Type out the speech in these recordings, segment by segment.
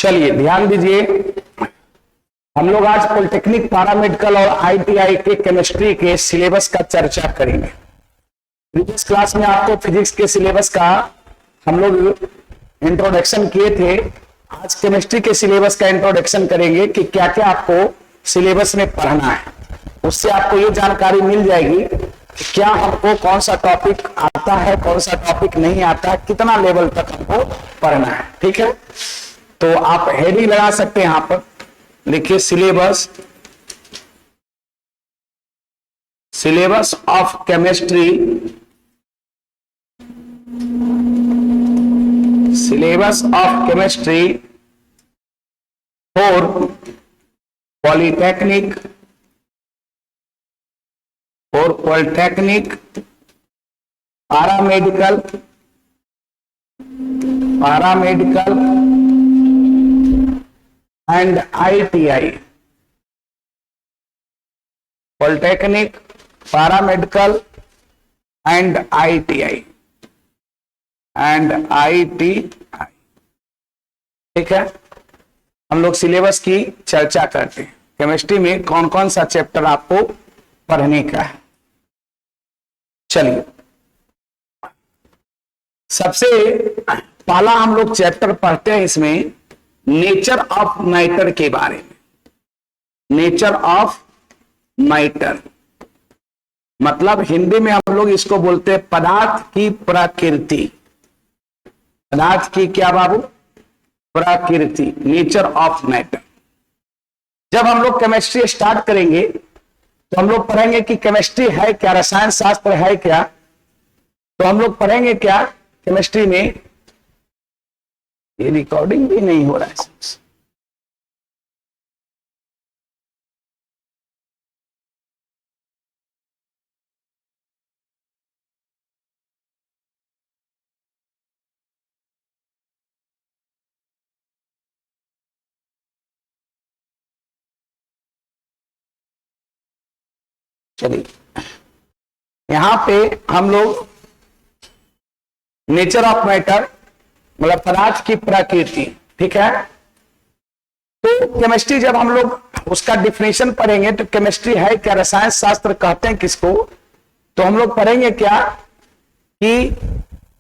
चलिए ध्यान दीजिए, हम लोग आज पॉलिटेक्निक, पैरामेडिकल और आईटीआई के केमिस्ट्री के सिलेबस का चर्चा करेंगे। प्रीवियस क्लास में आपको फिजिक्स के सिलेबस का हम लोग इंट्रोडक्शन किए थे। आज केमिस्ट्री के सिलेबस का इंट्रोडक्शन करेंगे कि क्या क्या आपको सिलेबस में पढ़ना है। उससे आपको ये जानकारी मिल जाएगी कि क्या हमको कौन सा टॉपिक आता है, कौन सा टॉपिक नहीं आता, कितना लेवल तक हमको पढ़ना है। ठीक है, तो आप हेडिंग लगा सकते हैं, यहां पर लिखिए syllabus, syllabus of chemistry, syllabus of chemistry for polytechnic, for polytechnic, paramedical, paramedical and ITI, polytechnic, paramedical and ITI, and ITI. ठीक है, हम लोग सिलेबस की चर्चा करते हैं। केमिस्ट्री में कौन कौन सा चैप्टर आपको पढ़ने का है। चलिए, सबसे पहला हम लोग चैप्टर पढ़ते हैं इसमें नेचर ऑफ मैटर के बारे में। नेचर ऑफ मैटर मतलब हिंदी में हम लोग इसको बोलते हैं पदार्थ की प्रकृति। पदार्थ की क्या बाबू? प्रकृति, नेचर ऑफ मैटर। जब हम लोग केमिस्ट्री स्टार्ट करेंगे तो हम लोग पढ़ेंगे कि केमिस्ट्री है क्या, रसायन शास्त्र है क्या। तो हम लोग पढ़ेंगे क्या केमिस्ट्री में। ये रिकॉर्डिंग भी नहीं हो रहा है। चलिए, यहां पे हम लोग नेचर ऑफ मैटर मतलब पदार्थ की प्रकृति। ठीक है, तो केमिस्ट्री जब हम लोग उसका डिफिनेशन पढ़ेंगे तो केमिस्ट्री है क्या, रसायन शास्त्र कहते हैं किसको। तो हम लोग पढ़ेंगे क्या कि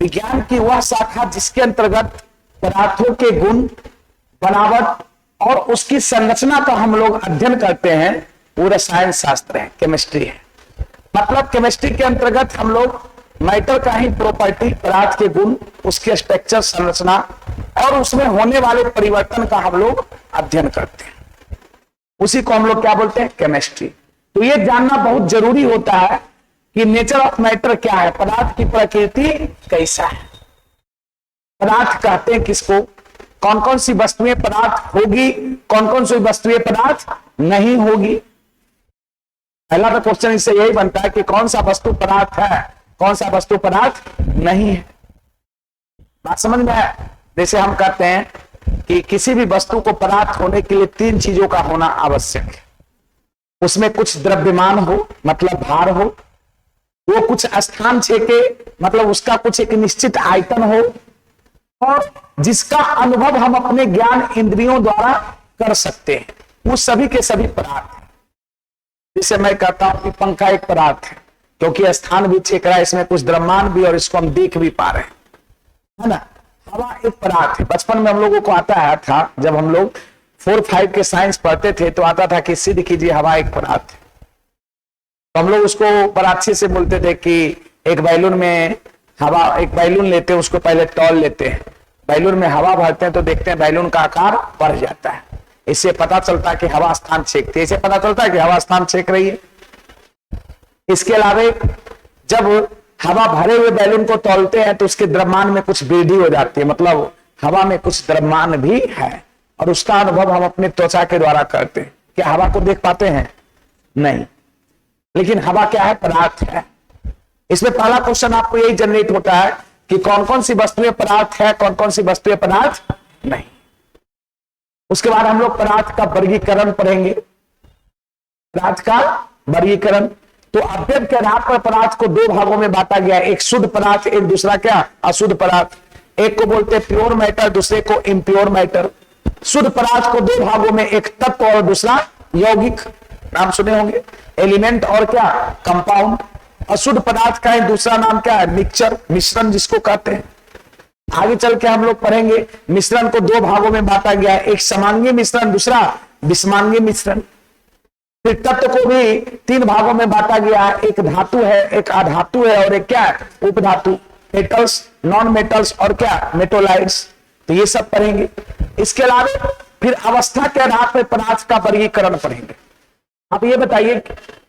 विज्ञान की वह शाखा जिसके अंतर्गत पदार्थों के गुण, बनावट और उसकी संरचना का हम लोग अध्ययन करते हैं, वो रसायन शास्त्र है, केमिस्ट्री है। मतलब केमिस्ट्री के अंतर्गत हम लोग मैटर का ही प्रॉपर्टी, पदार्थ के गुण, उसके स्ट्रक्चर, संरचना और उसमें होने वाले परिवर्तन का हम लोग अध्ययन करते हैं। उसी को हम लोग क्या बोलते हैं, केमिस्ट्री। तो ये जानना बहुत जरूरी होता है कि नेचर ऑफ मैटर क्या है, पदार्थ की प्रकृति कैसा है। पदार्थ कहते हैं किसको, कौन कौन सी वस्तुएं पदार्थ होगी, कौन कौन सी वस्तुएं पदार्थ नहीं होगी। पहला तो क्वेश्चन इससे यही बनता है कि कौन सा वस्तु पदार्थ है, कौन सा वस्तु पदार्थ नहीं है। बात समझ में है? जैसे हम कहते हैं कि किसी भी वस्तु को पदार्थ होने के लिए तीन चीजों का होना आवश्यक है। उसमें कुछ द्रव्यमान हो मतलब भार हो, वो कुछ स्थान छेके मतलब उसका कुछ एक निश्चित आयतन हो, और जिसका अनुभव हम अपने ज्ञान इंद्रियों द्वारा कर सकते हैं, वो सभी के सभी पदार्थ हैं। जिसे मैं कहता हूं कि पंखा एक पदार्थ है क्योंकि स्थान भी छेक रहा है, इसमें कुछ द्रव्यमान भी और इसको हम देख भी पा रहे हैं, है ना। हवा एक पदार्थ है। बचपन में हम लोगों को आता है था, जब हम लोग 4-5 के साइंस पढ़ते थे तो आता था कि सिद्ध कीजिए हवा एक पदार्थ है। तो हम लोग उसको बड़ा अच्छे से बोलते थे कि एक बैलून में हवा, एक बैलून लेते हैं, उसको पहले तौल लेते हैं, बैलून में हवा भरते हैं तो देखते हैं बैलून का आकार बढ़ जाता है। इससे पता चलता है कि हवा स्थान छेकती है, इससे पता चलता है कि हवा स्थान छेक रही है। इसके अलावा जब हवा भरे हुए बैलून को तौलते हैं तो उसके द्रव्यमान में कुछ वृद्धि हो जाती है, मतलब हवा में कुछ द्रव्यमान भी है, और उसका अनुभव हम अपने त्वचा के द्वारा करते हैं। क्या हवा को देख पाते हैं? नहीं, लेकिन हवा क्या है, पदार्थ है। इसमें पहला क्वेश्चन आपको यही जनरेट होता है कि कौन कौन सी वस्तुएं पदार्थ है, कौन कौन सी वस्तुएं पदार्थ नहीं। उसके बाद हम लोग पदार्थ का वर्गीकरण पढ़ेंगे। पदार्थ का वर्गीकरण, तो अवयव के आधार पर पदार्थ को दो भागों में बांटा गया है, एक शुद्ध पदार्थ, एक दूसरा क्या, अशुद्ध पदार्थ। एक को बोलते हैं प्योर मैटर, दूसरे को इम्प्योर मैटर। शुद्ध पदार्थ को दो भागों में, एक तत्व और दूसरा यौगिक, नाम सुने होंगे, एलिमेंट और क्या कंपाउंड। अशुद्ध पदार्थ का दूसरा नाम क्या है, मिक्सचर, मिश्रण जिसको कहते हैं। आगे चल के हम लोग पढ़ेंगे मिश्रण को दो भागों में बांटा गया है, एक समांगी मिश्रण, दूसरा विषमांगी मिश्रण। फिर तत्व को भी तीन भागों में बांटा गया है, एक धातु है, एक अधातु है और एक क्या है उपधातु, मेटल्स, नॉन मेटल्स और क्या मेटोलाइट्स। तो ये सब पढ़ेंगे। इसके अलावा फिर अवस्था के आधार पर पदार्थ का वर्गीकरण पढ़ेंगे। आप ये बताइए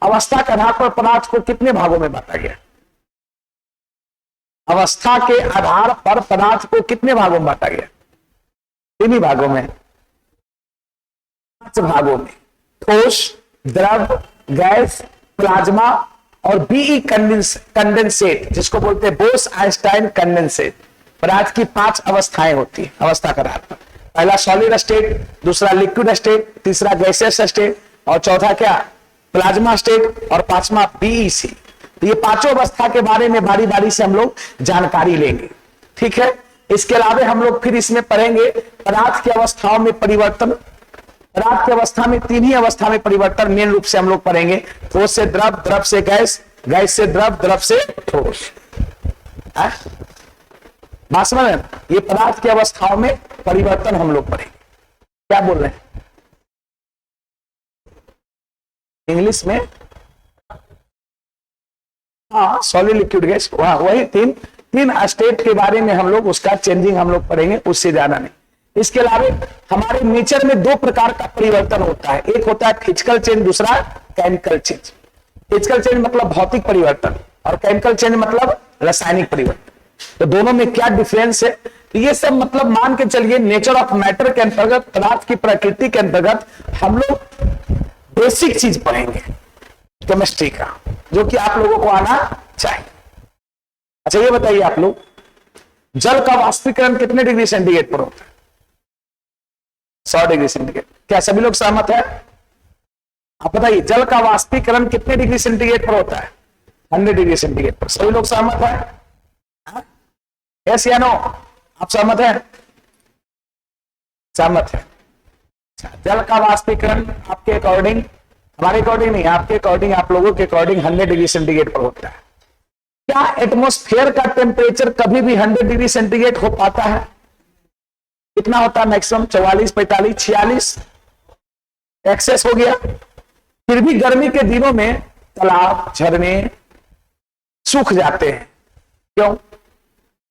अवस्था के आधार पर पदार्थ को कितने भागों में बांटा गया? अवस्था के आधार पर पदार्थ को कितने भागों में बांटा गया? तीन ही भागों में, 5 भागों में, ठोस, द्रव, गैस, प्लाज्मा और बीई कंडेंसेट, जिसको बोलते हैं बोस आइंस्टाइन कंडेंसेट। पदार्थ की 5 अवस्थाएं होती है अवस्था के आधार पर। पहला सॉलिड स्टेट, दूसरा लिक्विड स्टेट, तीसरा गैसियस स्टेट और चौथा क्या प्लाज्मा स्टेट और पांचवा बीईसी। तो ये पांचों अवस्था के बारे में बारी बारी से हम लोग जानकारी लेंगे, ठीक है। इसके अलावा हम लोग फिर इसमें पढ़ेंगे पदार्थ की अवस्थाओं में परिवर्तन। पदार्थ की अवस्था में तीन ही अवस्था में परिवर्तन मेन रूप से हम लोग पढ़ेंगे, ठोस से द्रव, द्रव से गैस, गैस से द्रव, द्रव से ठोस। बात समझ में? ये पदार्थ की अवस्थाओं में परिवर्तन हम लोग पढ़ेंगे। क्या बोल रहे हैं इंग्लिश में? हाँ, सॉलिड, लिक्विड, गैस, वही तीन स्टेट के बारे में हम लोग उसका चेंजिंग हम लोग पढ़ेंगे, उससे ज्यादा नहीं। इसके अलावा हमारे नेचर में 2 प्रकार का परिवर्तन होता है, एक होता है फिजिकल चेंज, दूसरा केमिकल चेंज। फिजिकल चेंज मतलब भौतिक परिवर्तन और केमिकल चेंज मतलब रासायनिक परिवर्तन। तो दोनों में क्या डिफरेंस है? तो ये सब मतलब मान के चलिए नेचर ऑफ मैटर के अंतर्गत, पदार्थ की प्रकृति के अंतर्गत हम लोग बेसिक चीज पढ़ेंगे केमिस्ट्री का, जो कि आप लोगों को आना चाहिए। अच्छा ये बताइए आप लोग, जल का वाष्पीकरण कितने डिग्री सेंटीग्रेड पर होता है? 100 डिग्री सेंटीग्रेड। क्या सभी लोग सहमत है? आप बताइए जल का वाष्पीकरण कितने डिग्री सेंटीग्रेड पर होता है? 100 डिग्री सेंटीग्रेड पर। सभी लोग सहमत है? यस या नो? आप सहमत है? सहमत है। जल का वाष्पीकरण आपके अकॉर्डिंग, हमारे अकॉर्डिंग नहीं, आपके अकॉर्डिंग, आप लोगों के अकॉर्डिंग 100 डिग्री सेंटीग्रेड पर होता है। क्या एटमॉस्फेयर का टेम्परेचर कभी भी 100 डिग्री सेंटीग्रेड हो पाता है? कितना होता है मैक्सिमम? 44, 45, 46 एक्सेस हो गया। फिर भी गर्मी के दिनों में तालाब, झरने सूख जाते हैं। क्यों?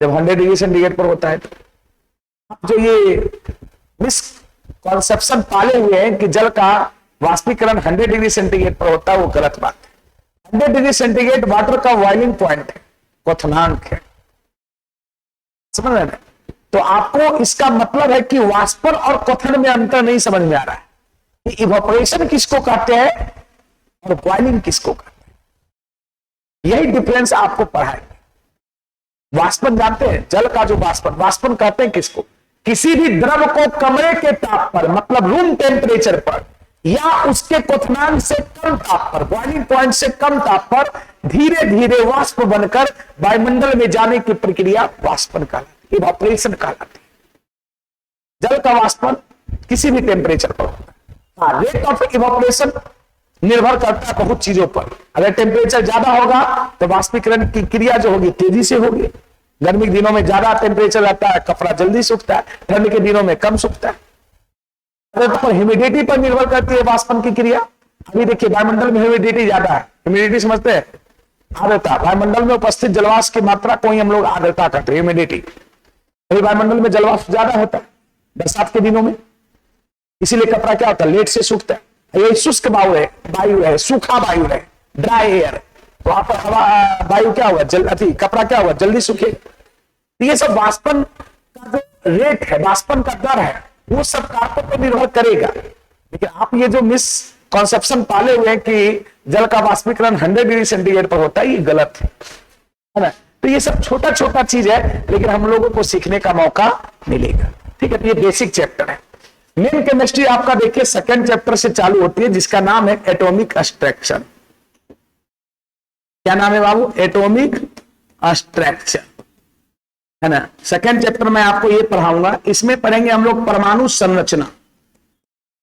जब 100 डिग्री सेंटीग्रेड पर होता है। तो जो ये मिसकॉन्सेप्शन पाले हुए हैं कि जल का वाष्पीकरण 100 डिग्री सेंटीग्रेड पर होता है, वो गलत बात है। 100 डिग्री सेंटीग्रेड वाटर का बॉइलिंग पॉइंट है, क्वथनांक है, समझ रहे हैं? तो आपको इसका मतलब है कि वाष्पन और क्वथन में अंतर नहीं समझ में आ रहा है कि इवोपरेशन किसको कहते हैं और बॉइलिंग किसको कहते हैं। यही डिफरेंस आपको पढ़ाएंगे। वाष्पन जानते हैं, जल का जो वाष्पन, वाष्पन कहते हैं किसको? किसी भी द्रव को कमरे के ताप पर, मतलब रूम टेम्परेचर पर, या उसके क्वथनांक से कम ताप पर, बॉइलिंग पॉइंट से कम ताप पर धीरे धीरे वाष्प बनकर वायुमंडल में जाने की प्रक्रिया वाष्पन कहलाती है, इवोपरेशन कहलाती है। जल का वाष्पन किसी भी टेम्परेचर पर होता है। हाँ, रेट ऑफ इवोपरेशन निर्भर करता है बहुत चीजों पर। अगर टेम्परेचर ज्यादा होगा तो वाष्पीकरण की क्रिया जो होगी तेजी से होगी। गर्मी के दिनों में ज्यादा टेम्परेचर रहता है, कपड़ा जल्दी सूखता है, ठंड के दिनों में कम सूखता है। तो ह्यूमिडिटी पर निर्भर करती है वाष्पन की क्रिया। अभी देखिए वायुमंडल में ह्यूमिडिटी ज्यादा है, ह्यूमिडिटी समझते हैं? आर्द्रता, वायुमंडल में उपस्थित जलवाष्प की मात्रा को ही हम लोग आर्द्रता कहते हैं, ह्यूमिडिटी। अभी वायुमंडल में जलवाष्प ज्यादा होता है बरसात के दिनों में, इसीलिए कपड़ा क्या होता है, लेट से सूखता है। ये शुष्क वायु है, सूखा वायु है, ड्राई एयर, तो आप हवा वायु क्या हुआ, कपड़ा क्या हुआ, जल्दी सूखे। ये सब वाष्पन का जो रेट है, वाष्पन का दर है, वो सब कारकों पर निर्भर करेगा। लेकिन आप ये जो मिसकॉन्सेप्शन पाले हुए हैं कि जल का वाष्पीकरण 100 डिग्री सेंटीग्रेड पर होता है, ये गलत है ना? तो ये सब छोटा छोटा चीज है, लेकिन हम लोगों को सीखने का मौका मिलेगा, ठीक है। तो ये बेसिक चैप्टर है। मेन केमिस्ट्री आपका देखिए सेकंड चैप्टर से चालू होती है, जिसका नाम है एटॉमिक स्ट्रक्चर। क्या नाम है बाबू? Atomic structure. है ना। सेकेंड चैप्टर में आपको ये पढ़ाऊंगा, इसमें पढ़ेंगे हम लोग परमाणु संरचना,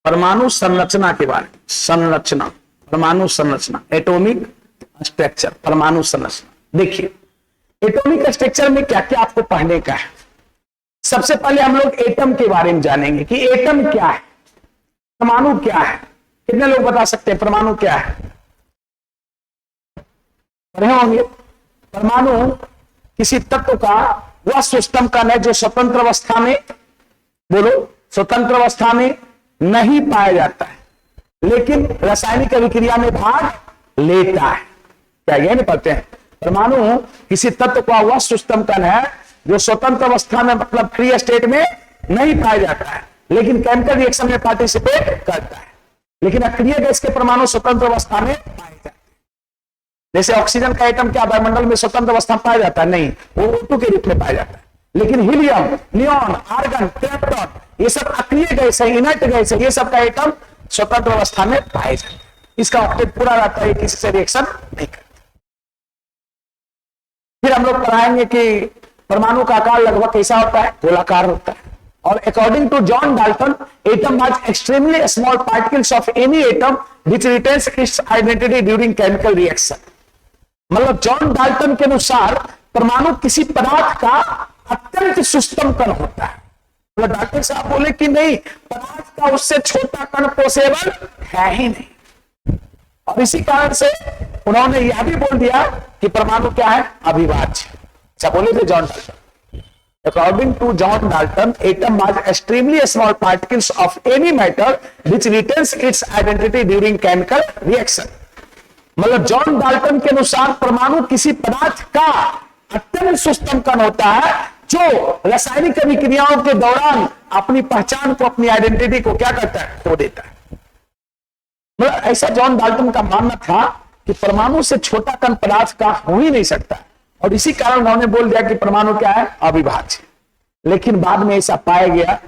परमाणु संरचना के बारे में, संरचना, परमाणु संरचना, एटॉमिक स्ट्रक्चर, परमाणु संरचना। देखिए एटॉमिक स्ट्रक्चर में क्या क्या आपको पढ़ने का है। सबसे पहले हम लोग एटम के बारे में जानेंगे कि एटम क्या है, परमाणु क्या है। कितने लोग बता सकते हैं परमाणु क्या है? पढ़े होंगे। परमाणु किसी तत्व का वह सिस्टम कण है जो स्वतंत्र अवस्था में, बोलो, स्वतंत्र अवस्था में नहीं पाया जाता है लेकिन रासायनिक अभिक्रिया में भाग लेता है। क्या ये नहीं पढ़ते हैं? परमाणु किसी तत्व का वह सिस्टम कण है जो स्वतंत्र अवस्था में, मतलब फ्री स्टेट में नहीं पाया जाता है लेकिन केमिकल रिएक्शन में पार्टिसिपेट करता है। लेकिन अक्रिय गैस के परमाणु स्वतंत्र अवस्था में पाए जाते हैं। जैसे ऑक्सीजन का एटम क्या वायुमंडल में स्वतंत्र अवस्था में पाया जाता है? नहीं, वो O2 के रूप में पाया जाता है। लेकिन हीलियम, नियॉन, आर्गन, क्रिप्टॉन, ये सब अक्रिय गैस है, इनर्ट गैस है, ये सब का एटम स्वतंत्र अवस्था में पाए जाते हैं। इसका ऑक्टेट पूरा रहता है, किसी से रिएक्शन नहीं करता। फिर हम लोग पढ़ाएंगे कि परमाणु का आकार लगभग कैसा होता है? गोलाकार होता है। और according to John Dalton, atom has extremely small particles of any atom which retains its identity during chemical reaction. मतलब जॉन डाल्टन के अनुसार परमाणु किसी पदार्थ का अत्यंत सूक्ष्म कण होता है। तो डॉक्टर साहब बोले कि नहीं, पदार्थ का उससे छोटा कण पॉसिबल है ही नहीं। और इसी कारण से उन्होंने यह भी बोल दिया कि परमाणु क्या है? अविभाज्य। क्या बोले थे John Dalton? According to John Dalton, atom has extremely small particles of any matter which retains its identity during chemical reaction. मतलब जॉन डाल्टन के अनुसार परमाणु किसी पदार्थ का अत्यंत सूक्ष्म कण होता है जो रासायनिक अभिक्रियाओं के दौरान अपनी पहचान को, अपनी आइडेंटिटी को क्या करता है? खो देता है। मतलब ऐसा जॉन डाल्टन का मानना था कि परमाणु से छोटा कण पदार्थ का हो ही नहीं सकता, और इसी कारण उन्होंने बोल दिया कि परमाणु क्या है? अविभाज्य। लेकिन बाद में ऐसा पाया गया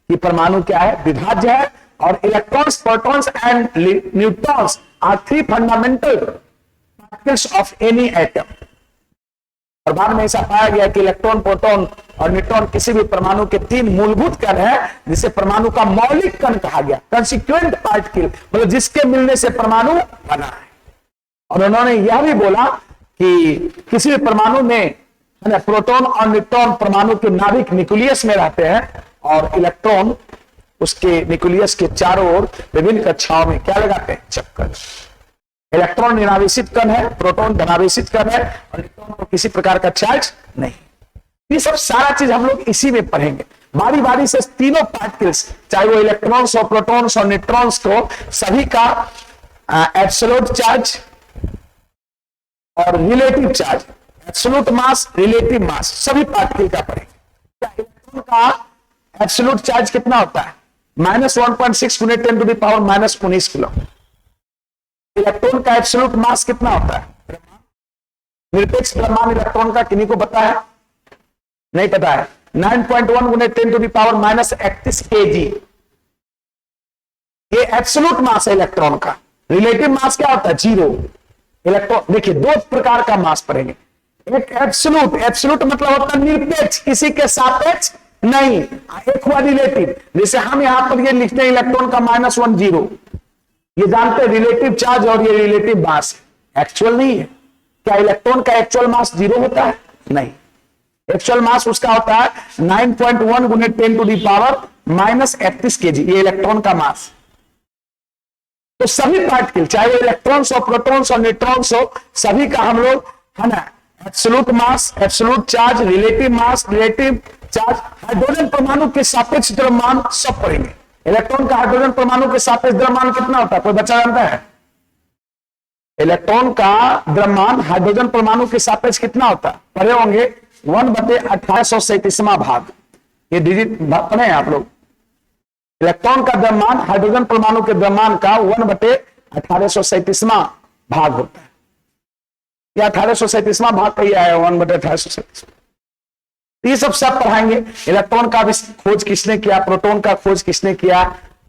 कि परमाणु क्या है? विभाज्य है। और electrons, protons and neutrons are three fundamental particles of any atom. और बाद में ऐसा पाया गया कि इलेक्ट्रॉन, प्रोटॉन और न्यूट्रॉन किसी भी परमाणु के तीन मूलभूत कण है, जिसे परमाणु का मौलिक कण कहा गया, कंस्टिट्यूएंट पार्टिकल, मतलब जिसके मिलने से परमाणु बना है। और उन्होंने यह भी बोला कि किसी भी परमाणु में प्रोटॉन और न्यूट्रॉन परमाणु के नाभिक न्यूक्लियस में रहते हैं और इलेक्ट्रॉन उसके न्यूक्लियस के चारों ओर विभिन्न कक्षाओं में क्या लगाते हैं? चक्कर। इलेक्ट्रॉन निरावेशित कण है, प्रोटॉन धनावेशित कण है, और न्यूट्रॉन को किसी प्रकार का चार्ज नहीं। ये सब सारा चीज हम लोग इसी में पढ़ेंगे। बारी बारी से तीनों पार्टिकल्स, चाहे वो इलेक्ट्रॉन्स और प्रोटॉन्स और न्यूट्रॉन्स को, सभी का एब्सोल्यूट चार्ज और रिलेटिव चार्ज, एब्सोल्यूट मास, रिलेटिव मास, सभी पार्टिकल का पढ़ेंगे। इलेक्ट्रॉन का एब्सोल्यूट चार्ज कितना होता है? -1.6 × 10⁻⁻19 किलो। इलेक्ट्रॉन का एब्सोल्यूट मास कितना होता है? निरपेक्ष द्रव्यमान इलेक्ट्रॉन का किन्हीं को पता है? नहीं पता है। 9.1 × 10⁻31 kg ये एब्सोल्यूट मास है इलेक्ट्रॉन का। रिलेटिव मास क्या होता है? 0। इलेक्ट्रॉन, देखिए दो प्रकार का मास पढ़ेंगे। एक एब्सोल्यूट, एब्सोल्यूट मतलब होता है निरपेक्ष, किसी के सापेक्ष नहीं। एक हुआ रिलेटिव, जैसे हम यहां पर ये लिखते हैं इलेक्ट्रॉन का -1 0, ये जानते हैं रिलेटिव चार्ज और ये रिलेटिव मास, एक्चुअल नहीं है। क्या इलेक्ट्रॉन का एक्चुअल मास 0 होता है? नहीं, एक्चुअल मास उसका होता है 9.1 × 10⁻⁻31 kg, ये इलेक्ट्रॉन का मास। तो सभी पार्टिकल, चाहे वो इलेक्ट्रॉन्स और प्रोटॉन्स और न्यूट्रॉन्स हो, सभी का हम लोग, है ना, एब्सोल्यूट मास, absolute charge, relative mass, relative charge, hydrogen परमाणु के सापेक्ष द्रव्यमान सब पढ़ेंगे। इलेक्ट्रॉन का हाइड्रोजन परमाणु के सापेक्ष द्रव्यमान कितना होता है? कोई बच्चा जानता है? इलेक्ट्रॉन का द्रव्यमान हाइड्रोजन परमाणु के सापेक्ष कितना होता है? पढ़े होंगे 1/1837वां भाग, ये डिजिट पढ़े हैं आप लोग। इलेक्ट्रॉन का द्रव्यमान हाइड्रोजन परमाणु के द्रव्यमान का 1/1837वां भाग होता है। या 1837वां भाग कही आया 1/1837। ये सब पढ़ाएंगे। इलेक्ट्रॉन का भी खोज किसने किया, प्रोटॉन का खोज किसने किया,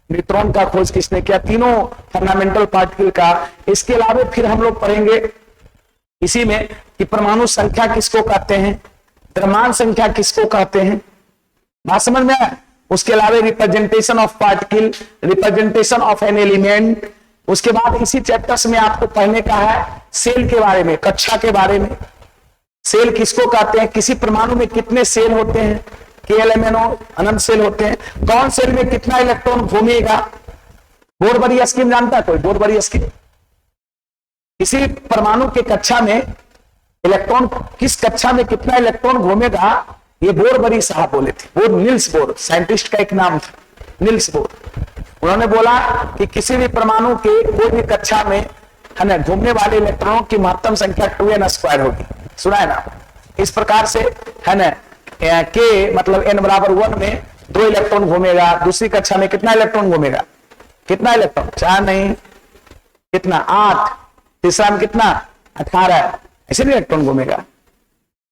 न्यूट्रॉन का खोज किसने किया, तीनों फंडामेंटल पार्टिकल का। इसके अलावा फिर हम लोग पढ़ेंगे इसी में कि परमाणु संख्या किसको कहते हैं, द्रव्यमान संख्या किसको कहते हैं, बात समझ में आया। उसके अलावा representation of particle, representation of an element. उसके बाद इसी चैप्टर्स में आपको पढ़ने का है सेल के बारे में, कक्षा के बारे में। सेल किसको कहते हैं, किसी परमाणु में कितने सेल होते हैं, KLMNO अनंत सेल होते हैं। कौन सेल में कितना इलेक्ट्रॉन घूमेगा, बोरबरी स्कीम जानता है कोई, बोरबरी स्कीम। किसी परमाणु के कक्षा में इलेक्ट्रॉन, किस कक्षा में कितना इलेक्ट्रॉन घूमेगा, ये बोरबरी साहब बोले थे। बोर, निल्स बोर साइंटिस्ट का एक नाम था, निल्स बोर। उन्होंने बोला कि किसी भी परमाणु के कोई भी कक्षा में है ना घूमने वाले इलेक्ट्रॉनों की महत्तम संख्या 2n² होगी। सुना है ना, इस प्रकार से है ना के मतलब n बराबर 1 में 2 इलेक्ट्रॉन घूमेगा, दूसरी कक्षा में कितना इलेक्ट्रॉन घूमेगा, कितना इलेक्ट्रॉन, 4 नहीं कितना 8, तीसरा में कितना 18, ऐसे इलेक्ट्रॉन घूमेगा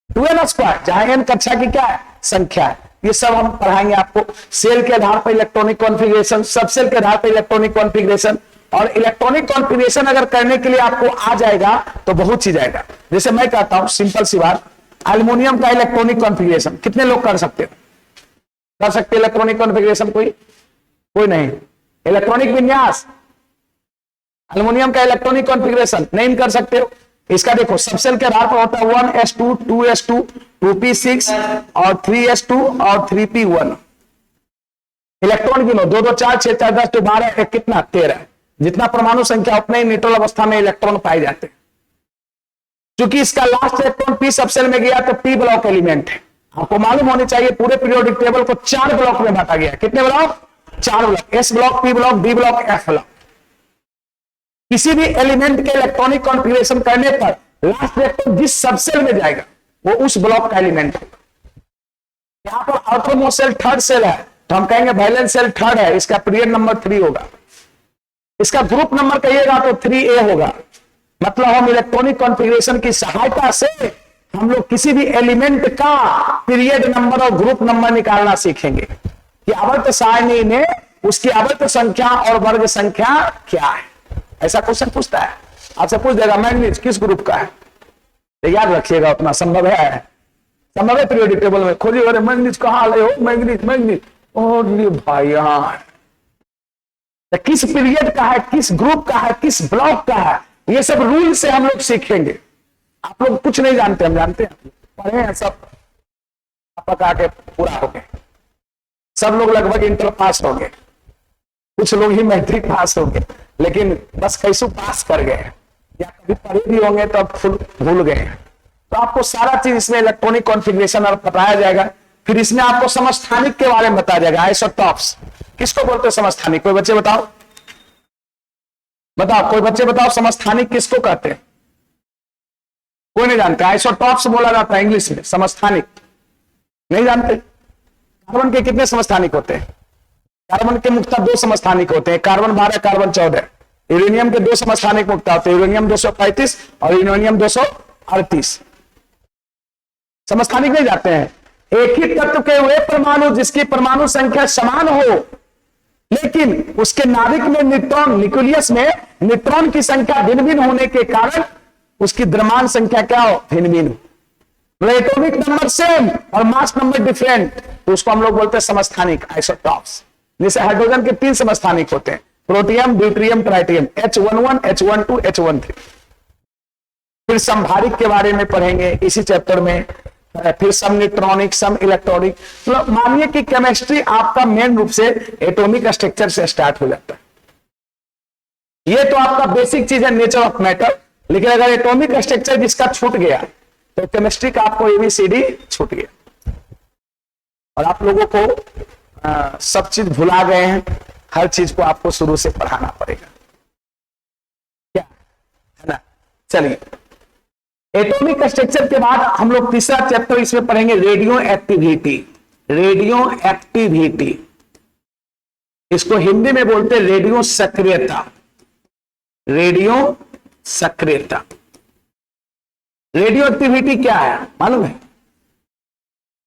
2n², जहां n कक्षा की क्या है संख्या है। ये सब हम पढ़ाएंगे आपको। सेल के आधार पर इलेक्ट्रॉनिक कॉन्फ़िगरेशन, सब सेल के आधार पर इलेक्ट्रॉनिक कॉन्फ़िगरेशन। और इलेक्ट्रॉनिक कॉन्फ़िगरेशन अगर करने के लिए आपको आ जाएगा तो बहुत चीज आएगा। जैसे मैं कहता हूं सिंपल सी बात, एल्युमिनियम का इलेक्ट्रॉनिक कॉन्फ़िगरेशन कितने लोग कर सकते इलेक्ट्रॉनिक कॉन्फ़िगरेशन, कोई नहीं। इलेक्ट्रॉनिक विन्यास, एल्युमिनियम का इलेक्ट्रॉनिक कॉन्फ़िगरेशन नहीं कर सकते हो। इसका देखो सब सेल के आधार पर होता है 1s2, 2s2, 2p6 और 3s2 और 3p1। इलेक्ट्रॉन गिनो, 2 2 4 6 4 10 तो 12 एक कितना 13। जितना परमाणु संख्या उतने ही न्यूट्रल अवस्था में इलेक्ट्रॉन पाए जाते हैं। क्योंकि इसका लास्ट इलेक्ट्रॉन p सब सेल में गया तो p ब्लॉक एलिमेंट है। आपको मालूम होनी चाहिए पूरे पीरियोडिक टेबल को 4 ब्लॉक में बांटा गया। कितने block, 4 block, s block, p block, d block, f block. किसी भी एलिमेंट के इलेक्ट्रॉनिक कॉन्फ़िगरेशन करने पर लास्ट इलेक्ट्रॉन जिस सबसेल में जाएगा वो उस ब्लॉक का एलिमेंट है। यहां पर आउटरमोस्ट सेल थर्ड सेल है तो हम कहेंगे वैलेंस सेल थर्ड है, इसका पीरियड नंबर 3 होगा। इसका ग्रुप नंबर कहिएगा तो 3a होगा। मतलब हम इलेक्ट्रॉनिक कॉन्फ़िगरेशन की सहायता से हम लोग किसी भी एलिमेंट का पीरियड नंबर और ग्रुप नंबर निकालना सीखेंगे कि आवर्त सारणी में उसकी आवर्त संख्या और वर्ग संख्या क्या है। ऐसा क्वेश्चन पूछता है, आपसे पूछ देगा मैग्नीज किस ग्रुप का है, तो याद रखिएगा उतना संभव है पीरियोडिक टेबल में खोजिए, अरे मैग्नीज कहां ले हो, मैग्नीज और ये भाई यार तो किस पीरियड का है, किस ग्रुप का है, किस ब्लॉक का है, ये सब रूल से हम लोग सीखेंगे। आप लोग कुछ नहीं जानते, हम जानते हैं, पढ़े हैं सब, पका के पूरा हो गए। सब लोग लगभग इंटर पास हो गए, कुछ लोग ही मैट्रिक पास हो गए, लेकिन बस कैसे पास कर गए या कभी पढ़े भी होंगे तो अब भूल गए। तो आपको सारा चीज इसमें इलेक्ट्रॉनिक कॉन्फ़िगरेशन और बताया जाएगा। फिर इसमें आपको समस्थानिक के बारे में बताया जाएगा। आइसोटॉप्स किसको बोलते हैं, समस्थानिक, कोई बच्चे बताओ, कोई बच्चे बताओ समस्थानिक किसको कहते हैं, कोई नहीं जानते। आइसोटॉप्स बोला जाता है इंग्लिश में, समस्थानिक नहीं जानते। कार्बन के कितने समस्थानिक होते हैं, कार्बन के मुख्यतः 2 समस्थानिक होते हैं, कार्बन 12, कार्बन 14। यूरेनियम के 2 समस्थानिक मुख्यतः होते हैं, यूरेनियम 235 और यूरेनियम 238। समस्थानिक नहीं जाते हैं। एक ही तत्व के वे परमाणु जिसकी परमाणु संख्या समान हो लेकिन उसके नाभिक में न्यूट्रॉन, न्यूक्लियस में न्यूट्रॉन की संख्या भिन्न भिन्न होने के कारण उसकी द्रव्यमान संख्या क्या हो, भिन्न भिन्न हो। एटॉमिक नंबर सेम और मास नंबर डिफरेंट, तो उसको हम लोग बोलते हैं समस्थानिक, आइसोटॉप्स। जैसे हाइड्रोजन के 3 समस्थानिक होते हैं, protium, deuterium, tritium, H11, H12, H13। फिर समभारिक के बारे में पढ़ेंगे इसी चैप्टर में। फिर सम न्यूट्रॉनिक, सम इलेक्ट्रॉनिक। मतलब मानिए कि केमिस्ट्री आपका मेन रूप से एटॉमिक स्ट्रक्चर से स्टार्ट हो जाता है। ये तो आपका बेसिक चीज है, नेचर ऑफ मैटर। लेकिन अगर एटॉमिक स्ट्रक्चर जिसका छूट गया तो केमिस्ट्री का आपको ABCD छूट गया और आप लोगों को सब चीज भुला गए हैं। हर चीज को आपको शुरू से पढ़ाना पड़ेगा, क्या है ना। चलिए, एटॉमिक स्ट्रक्चर के बाद हम लोग तीसरा चैप्टर इसमें पढ़ेंगे, रेडियो एक्टिविटी। रेडियो एक्टिविटी, इसको हिंदी में बोलते हैं रेडियो सक्रियता। रेडियो सक्रियता, रेडियो एक्टिविटी क्या है मालूम है?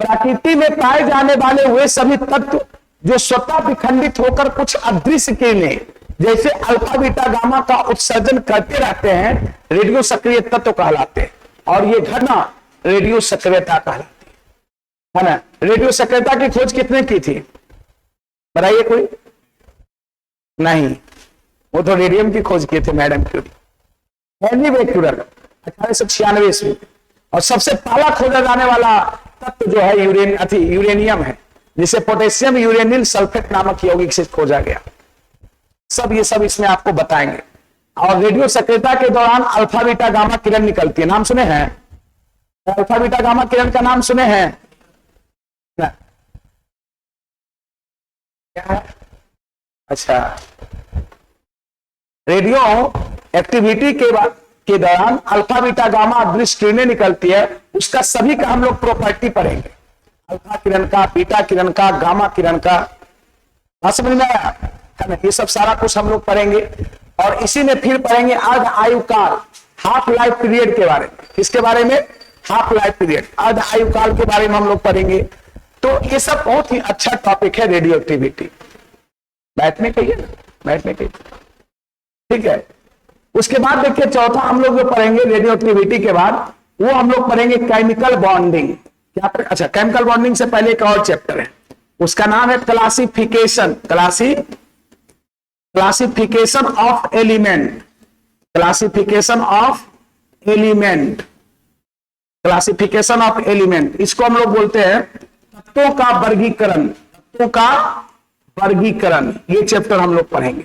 प्रकृति में पाए जाने वाले वे सभी तत्व जो स्वतः विखंडित होकर कुछ अदृश्य किरणें जैसे अल्फा बीटा गामा का उत्सर्जन करते रहते हैं, रेडियो सक्रिय तत्व कहलाते हैं। और ये घटना रेडियो सक्रियता कहलाती है। है ना। रेडियो सक्रियता की खोज कितने की थी बताइए कोई? नहीं, वो तो रेडियम की खोज किए थे मैडम क्यूरी, हेनरी बेक्यूरेल 1896 ईस्वी। और सबसे पहला खोजा जाने वाला तत्व जो है यूरेनियम है, जिसे पोटेशियम यूरेनिल सल्फेट नामक यौगिक से खोजा गया। सब ये सब इसमें आपको बताएंगे। और रेडियो सक्रियता के दौरान अल्फा बीटा गामा किरण निकलती है, नाम सुने हैं? अल्फा बीटा गामा किरण का नाम सुने हैं ना? क्या है? अच्छा, रेडियो एक्टिविटी के दौरान अल्फा बीटा गामा दृश्य किरणें निकलती है, उसका सभी का हम लोग प्रॉपर्टी पढ़ेंगे, अल्फा किरण का, बीटा किरण का, गामा किरण का। बात समझ में आया है ना? ये सब सारा कुछ हम लोग पढ़ेंगे। और इसी में फिर पढ़ेंगे अर्ध आयुकाल, हाफ लाइफ पीरियड के बारे में। किसके बारे में? हाफ लाइफ पीरियड, अर्ध आयुकाल के बारे में हम लोग पढ़ेंगे। तो ये सब बहुत ही अच्छा टॉपिक है, रेडियो एक्टिविटी। बैठने कहिए ना, बैठने कहिए, ठीक है। उसके बाद देखिए चौथा हम लोग जो पढ़ेंगे रेडियो एक्टिविटी के बाद, वो हम लोग पढ़ेंगे केमिकल बॉन्डिंग। क्या अच्छा, केमिकल बॉन्डिंग से पहले एक और चैप्टर है, उसका नाम है classification, classification of element, classification of element, classification of element. इसको हम लोग बोलते हैं तत्वों का वर्गीकरण, तत्वों का वर्गीकरण। ये चैप्टर हम लोग पढ़ेंगे।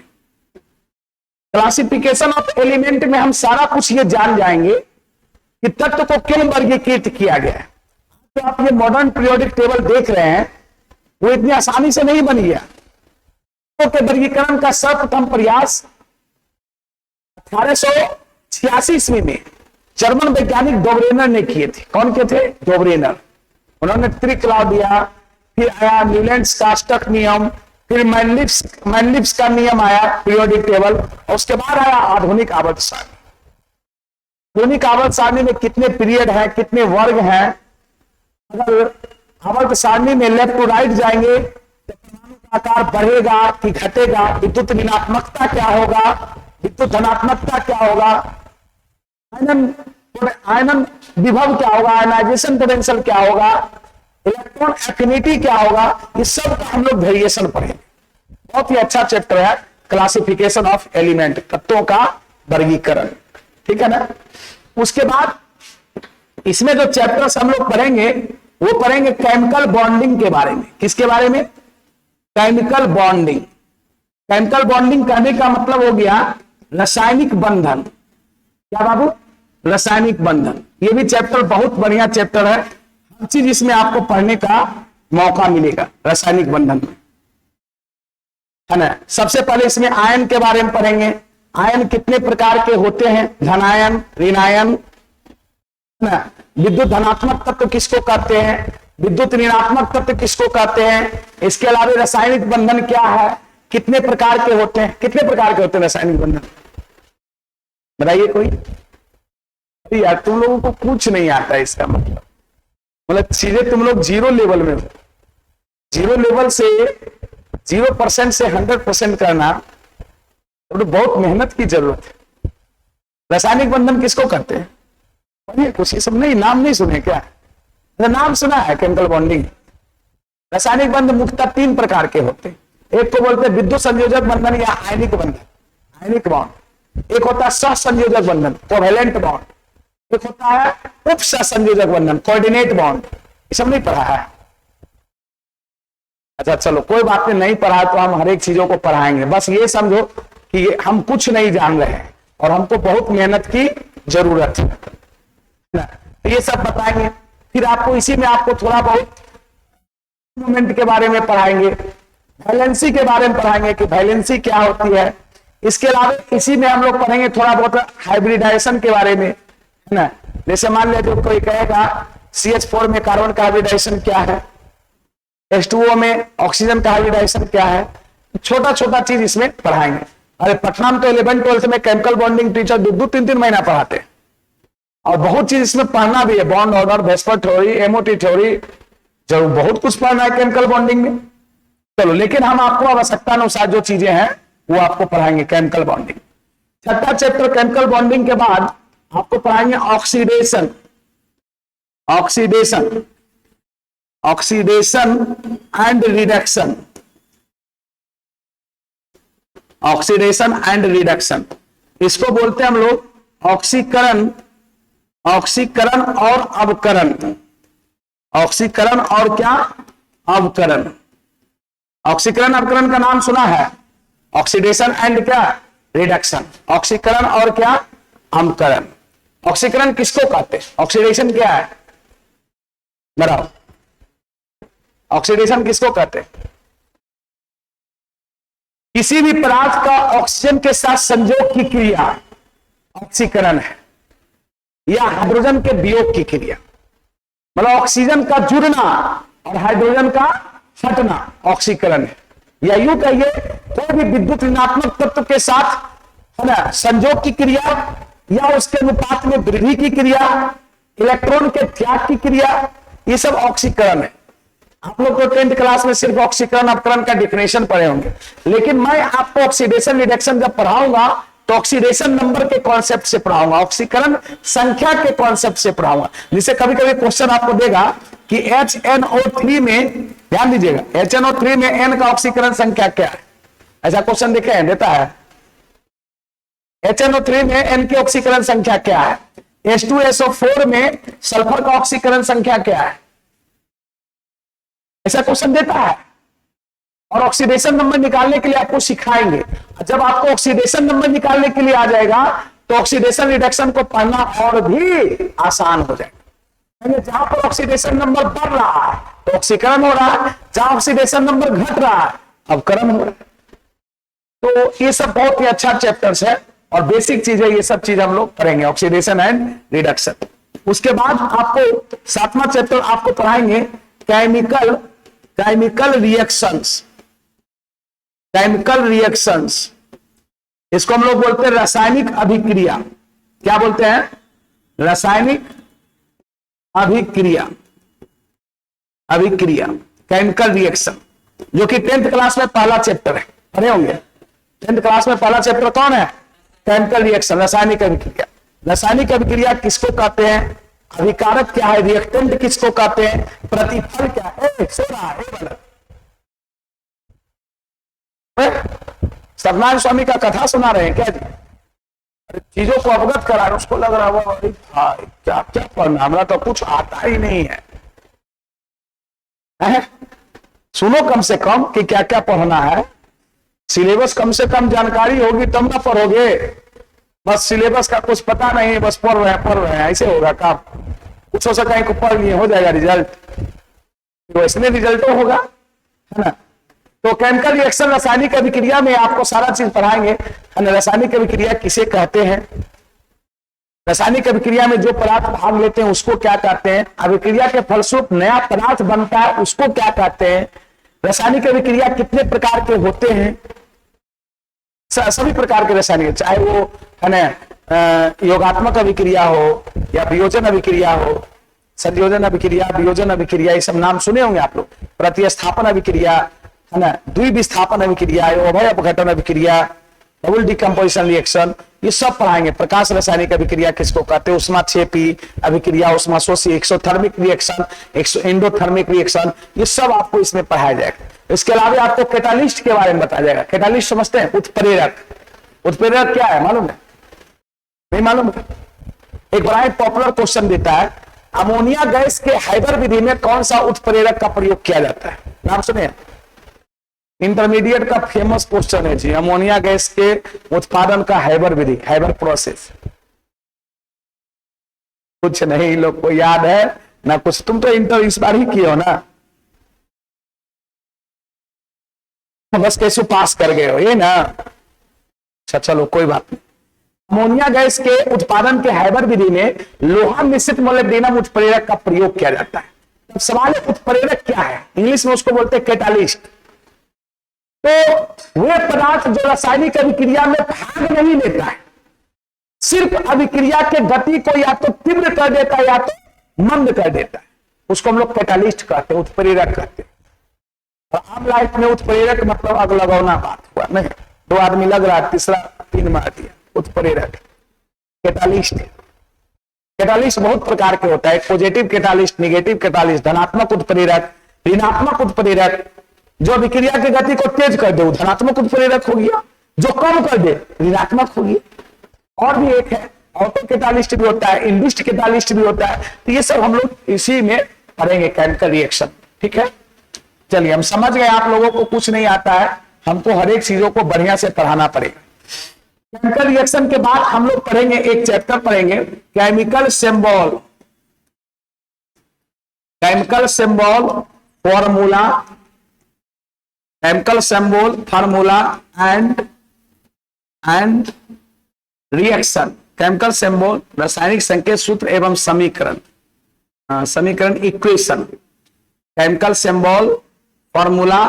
क्लासिफिकेशन ऑफ एलिमेंट में हम सारा कुछ ये जान जाएंगे कि तत्व को क्यों वर्गीकृत किया गया है। तो आप ये मॉडर्न पीरियोडिक टेबल देख रहे हैं, वो इतनी आसानी से नहीं बन गया। तो के वर्गीकरण का सर्वप्रथम प्रयास 1886 ईस्वी में जर्मन वैज्ञानिक डोब्रेनर ने किए थे। कौन के थे? डोब्रेनर। उन्होंने त्रिकला दिया, फिर आया न्यूलैंड्स का अष्टक नियम, फिर मैनलिप्स का नियम आया पीरियोडिक टेबल, और उसके बाद आया आधुनिक आवर्त सारणी। आधुनिक आवर्त सारणी में कितने पीरियड है, कितने वर्ग हैं। अगर आवर्त सारणी में लेफ्ट टू राइट जाएंगे तो परमाणु का आकार बढ़ेगा कि घटेगा, विद्युत ऋणात्मकता क्या होगा, विद्युत धनात्मकता क्या होगा, आयनन विभव क्या होगा, आयनाइजेशन पोटेंशियल क्या होगा, इलेक्ट्रॉन एफिनिटी क्या होगा, ये सब का हम लोग वेरिएशन पढ़ेंगे। बहुत ही अच्छा चैप्टर है क्लासिफिकेशन ऑफ एलिमेंट, तत्वों का वर्गीकरण, ठीक है ना। उसके बाद इसमें जो चैप्टर्स हम लोग पढ़ेंगे वो पढ़ेंगे केमिकल बॉन्डिंग के बारे में। किसके बारे में? Chemical bonding. केमिकल बॉन्डिंग कहने का मतलब हो गया रासायनिक बंधन। क्या बाबू? रासायनिक बंधन। ये भी चैप्टर बहुत बढ़िया चैप्टर है, हर चीज इसमें आपको पढ़ने का मौका मिलेगा रासायनिक बंधन में, है ना। सबसे पहले इसमें आयन के बारे में पढ़ेंगे। आयन कितने प्रकार के होते हैं? धनायन, ऋणायन, ना। विद्युत धनात्मक तत्व किसको कहते हैं, विद्युत ऋणात्मक तत्व किसको कहते हैं। इसके अलावा रासायनिक बंधन क्या है, कितने प्रकार के होते हैं, कितने प्रकार के होते हैं रासायनिक बंधन, बताइए कोई। यार तुम लोगों को कुछ नहीं आता है, इसका मतलब चीजें तुम लोग जीरो लेवल में हो। जीरो लेवल से 0% से 100% करना तो बहुत मेहनत की जरूरत है। रासायनिक बंधन किसको करते हैं? कुछ ये सब नहीं, नाम नहीं सुने क्या? नाम सुना है केमिकल बॉन्डिंग। रासायनिक बंधन मुख्यतः 3 प्रकार के होते हैं। एक को बोलते हैं विद्युत संयोजक बंधन या आयनिक बंधन, आयनिक बॉन्ड। एक होता है सहसंयोजक बंधन, कोवैलेंट बॉन्ड। एक होता है उप सहसंयोजक बंधन, कोऑर्डिनेट बॉन्ड। ये सब नहीं पढ़ा है? अच्छा चलो कोई बात नहीं पढ़ा तो हम हर एक चीजों को पढ़ाएंगे। बस ये समझो कि हम कुछ नहीं जान रहे हैं और हमको बहुत मेहनत की जरूरत है ना। तो ये सब बताएंगे। फिर आपको इसी में आपको थोड़ा बहुत मूवमेंट के बारे में पढ़ाएंगे, वैलेंसी के बारे में पढ़ाएंगे कि वैलेंसी क्या होती है। इसके अलावा इसी में हम लोग पढ़ेंगे थोड़ा बहुत हाइब्रिडाइजेशन के बारे में, है ना। जैसे मान लीजिए कोई कहेगा CH4 में कार्बन का हाइब्रिडाइजेशन क्या है, H2O में ऑक्सीजन का हाइब्रिडाइजेशन क्या है। छोटा छोटा चीज इसमें पढ़ाएंगे। अरे पटना में तो 11th 12th में केमिकल बॉन्डिंग टीचर 2-2 3-3 महीना पढ़ाते हैं और बहुत चीज इसमें पढ़ना भी है। Bond order, VSEPR theory, MOT theory, जरूर बहुत कुछ पढ़ना है केमिकल बॉन्डिंग में। चलो लेकिन हम आपको आवश्यकता अनुसार जो चीजें हैं वो आपको पढ़ाएंगे केमिकल बॉन्डिंग। छठा चैप्टर केमिकल बॉन्डिंग के बाद आपको पढ़ाएंगे oxidation. Oxidation oxidation and reduction, oxidation and reduction, इसको बोलते हैं हम लोग ऑक्सीकरण, ऑक्सीकरण और अवकरण, ऑक्सीकरण और क्या, अवकरण। ऑक्सीकरण अवकरण का नाम सुना है, ऑक्सीडेशन एंड क्या, रिडक्शन, ऑक्सीकरण और क्या, अवकरण। ऑक्सीकरण किसको कहते हैं, ऑक्सीडेशन क्या है, बताओ, ऑक्सीडेशन किसको कहते हैं? किसी भी पदार्थ का ऑक्सीजन के साथ संयोग की क्रिया ऑक्सीकरण है, या हाइड्रोजन के वियोग की क्रिया, मतलब ऑक्सीजन का जुड़ना और हाइड्रोजन का हटना ऑक्सीकरण है। या यूं कहिए कोई भी विद्युत ऋणात्मक तत्व के साथ है ना संयोग की क्रिया, या उसके अनुपात में वृद्धि की क्रिया, इलेक्ट्रॉन के त्याग की क्रिया, ये सब ऑक्सीकरण है। आप लोग को 10th क्लास में सिर्फ ऑक्सीकरण अपकरण का डिफिनेशन पढ़े होंगे, लेकिन मैं आपको ऑक्सीडेशन रिडक्शन जब पढ़ाऊंगा तो ऑक्सीडेशन नंबर के कॉन्सेप्ट से पढ़ाऊंगा, ऑक्सीकरण संख्या के कॉन्सेप्ट से पढ़ाऊंगा। जिसे कभी कभी क्वेश्चन आपको देगा कि HNO3 में, ध्यान दीजिएगा, HNO3 में N का ऑक्सीकरण संख्या क्या है, ऐसा क्वेश्चन देखे हैं, देता है। HNO3 में N की ऑक्सीकरण संख्या क्या है, H2SO4 में सल्फर का ऑक्सीकरण संख्या क्या है, ऐसा क्वेश्चन देता है। और ऑक्सीडेशन नंबर निकालने के लिए आपको सिखाएंगे। जब आपको ऑक्सीडेशन नंबर निकालने के लिए आ जाएगा तो ऑक्सीडेशन रिडक्शन को पढ़ना और भी आसान हो जाएगा। जहां पर ऑक्सीडेशन नंबर बढ़ रहा है तो ऑक्सीकरण हो रहा है, जहां ऑक्सीडेशन नंबर घट रहा है अवकरण हो रहा है। तो ये सब बहुत ही अच्छा चैप्टर्स है और बेसिक चीज है, ये सब चीज हम लोग पढ़ेंगे, ऑक्सीडेशन एंड रिडक्शन। उसके बाद आपको 7वां चैप्टर आपको पढ़ाएंगे केमिकल रिएक्शंस, केमिकल रिएक्शंस, इसको हम लोग बोलते हैं रासायनिक अभिक्रिया। क्या बोलते हैं, रासायनिक अभिक्रिया, अभिक्रिया, केमिकल रिएक्शन, जो कि 10th क्लास में पहला चैप्टर है, पढ़े होंगे। 10th क्लास में पहला चैप्टर कौन है, केमिकल रिएक्शन, रासायनिक अभिक्रिया। रासायनिक अभिक्रिया किसको कहते हैं, अभिकारक क्या है, रिएक्टेंट किसको कहते हैं, प्रतिफल क्या है, सत्यनारायण स्वामी का कथा सुना रहे हैं क्या जी, चीजों को अवगत करा रहे, उसको लग रहा है क्या क्या पढ़ना, हमरा तो कुछ आता ही नहीं है। सुनो कम से कम कि क्या क्या पढ़ना है, सिलेबस कम से कम जानकारी होगी तब ना पढ़ोगे। बस सिलेबस का कुछ पता नहीं, बस पढ़ रहे हैं, ऐसे होगा काम। कुछ हो सका को पढ़ लिए हो जाएगा रिजल्ट, तो इसमें रिजल्ट होगा, है ना। तो केमिकल रिएक्शन रासायनिक अभिक्रिया में आपको सारा चीज पढ़ाएंगे। रासायनिक अभिक्रिया किसे कहते हैं, रासायनिक अभिक्रिया में जो पदार्थ भाग लेते हैं उसको क्या कहते हैं, अभिक्रिया के फलस्वरूप नया पदार्थ बनता है उसको क्या कहते हैं, रासायनिक अभिक्रिया कितने प्रकार के होते हैं, सभी प्रकार के रासायनिक, चाहे वो है ना योगात्मक अभिक्रिया हो या वियोजन अभिक्रिया हो, संयोजन अभिक्रिया, वियोजन अभिक्रिया, ये सब नाम सुने होंगे आप लोग। प्रतिस्थापन अभिक्रिया है ना, द्विविस्थापन अभिक्रिया, उभय अपघटन अभिक्रिया, डबल डिकम्पोजिशन रिएक्शन, ये सब पढ़ाएंगे। प्रकाश रासायनिक अभिक्रिया किसको कहते हैं, उष्माक्षेपी अभिक्रिया, उष्माशोषी, एक्सोथर्मिक रिएक्शन, एंडोथर्मिक रिएक्शन, ये सब आपको इसमें पढ़ाया जाएगा। इसके अलावा आपको कैटालिस्ट के बारे में बताया जाएगा। कैटालिस्ट समझते हैं, उत्प्रेरक। उत्प्रेरक क्या है मालूम है, नहीं मालूम है? एक बड़ा ही पॉपुलर क्वेश्चन देता है, अमोनिया गैस के हाइबर विधि में कौन सा उत्प्रेरक का प्रयोग किया जाता है, नाम सुने? इंटरमीडिएट का फेमस क्वेश्चन है जी, अमोनिया गैस के उत्पादन का हाइबर विधि, हाइबर प्रोसेस। कुछ नहीं लोग को याद है ना कुछ, तुम तो इंटर इस बार ही किए हो ना, बस कैसे पास कर गए हो ये ना। अच्छा चलो कोई बात नहीं। अमोनिया गैस के उत्पादन के हाइबर विधि में लोहा मिश्रित मोलिब्डेनम उत्प्रेरक का प्रयोग किया जाता है। अब सवाल है उत्प्रेरक क्या है, इंग्लिश में उसको बोलते हैं कैटालिस्ट। तो वे पदार्थ जो रासायनिक अभिक्रिया में भाग नहीं लेता है, सिर्फ अभिक्रिया के गति को या तो तीव्र कर देता है या तो मंद कर देता है, उसको हम लोग कैटालिस्ट कहते हैं, उत्प्रेरक कहते हैं। और आम लाइफ में उत्प्रेरक मतलब आग लगाना बात हुआ नहीं, दो आदमी लग रहा है, तीसरा तीन मार दिया, उत्प्रेरक। कैटालिस्ट, कैटालिस्ट बहुत प्रकार के होता है, पॉजिटिव कैटालिस्ट, नेगेटिव कैटालिस्ट, धनात्मक उत्प्रेरक, ऋणात्मक उत्प्रेरक। जो अभिक्रिया की गति को तेज कर दे वो धनात्मक उत्प्रेरक हो गया, जो कम कर दे ऋणात्मक हो गया। और भी एक है ऑटो कैटालिस्ट भी होता है, इंड्यूस्ड कैटालिस्ट भी होता है। तो ये सब हम लोग इसी में पढ़ेंगे, केमिकल रिएक्शन। ठीक है, चलिए हम समझ गए। आप लोगों को कुछ नहीं आता है, हमको हर एक चीजों को बढ़िया से पढ़ाना पड़ेगा। केमिकल रिएक्शन के बाद हम लोग पढ़ेंगे, एक चैप्टर पढ़ेंगे, chemical symbol, chemical symbol formula, chemical symbol formula and reaction. Chemical symbol रासायनिक संकेत सूत्र एवं समीकरण, समीकरण equation, chemical symbol formula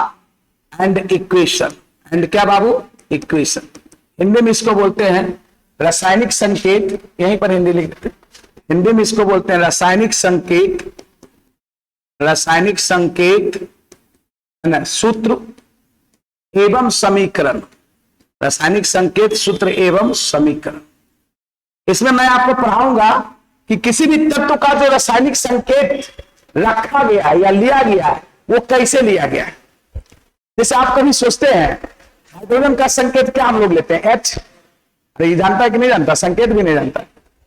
and equation. And क्या बाबू? इक्वेशन। हिंदी में इसको बोलते हैं रासायनिक संकेत, यहीं पर हिंदी लिख देते, हिंदी में इसको बोलते हैं रासायनिक संकेत, रासायनिक संकेत सूत्र एवं समीकरण, रासायनिक संकेत सूत्र एवं समीकरण। इसमें मैं आपको पढ़ाऊंगा कि किसी भी तत्व का जो रासायनिक संकेत रखा गया है या लिया गया है वो कैसे लिया गया है। जैसे आप कभी सोचते हैं हाइड्रोजन का संकेत क्या हम लोग लेते हैं? H। अरे ये जानता है कि नहीं जानता? संकेत भी नहीं जानता,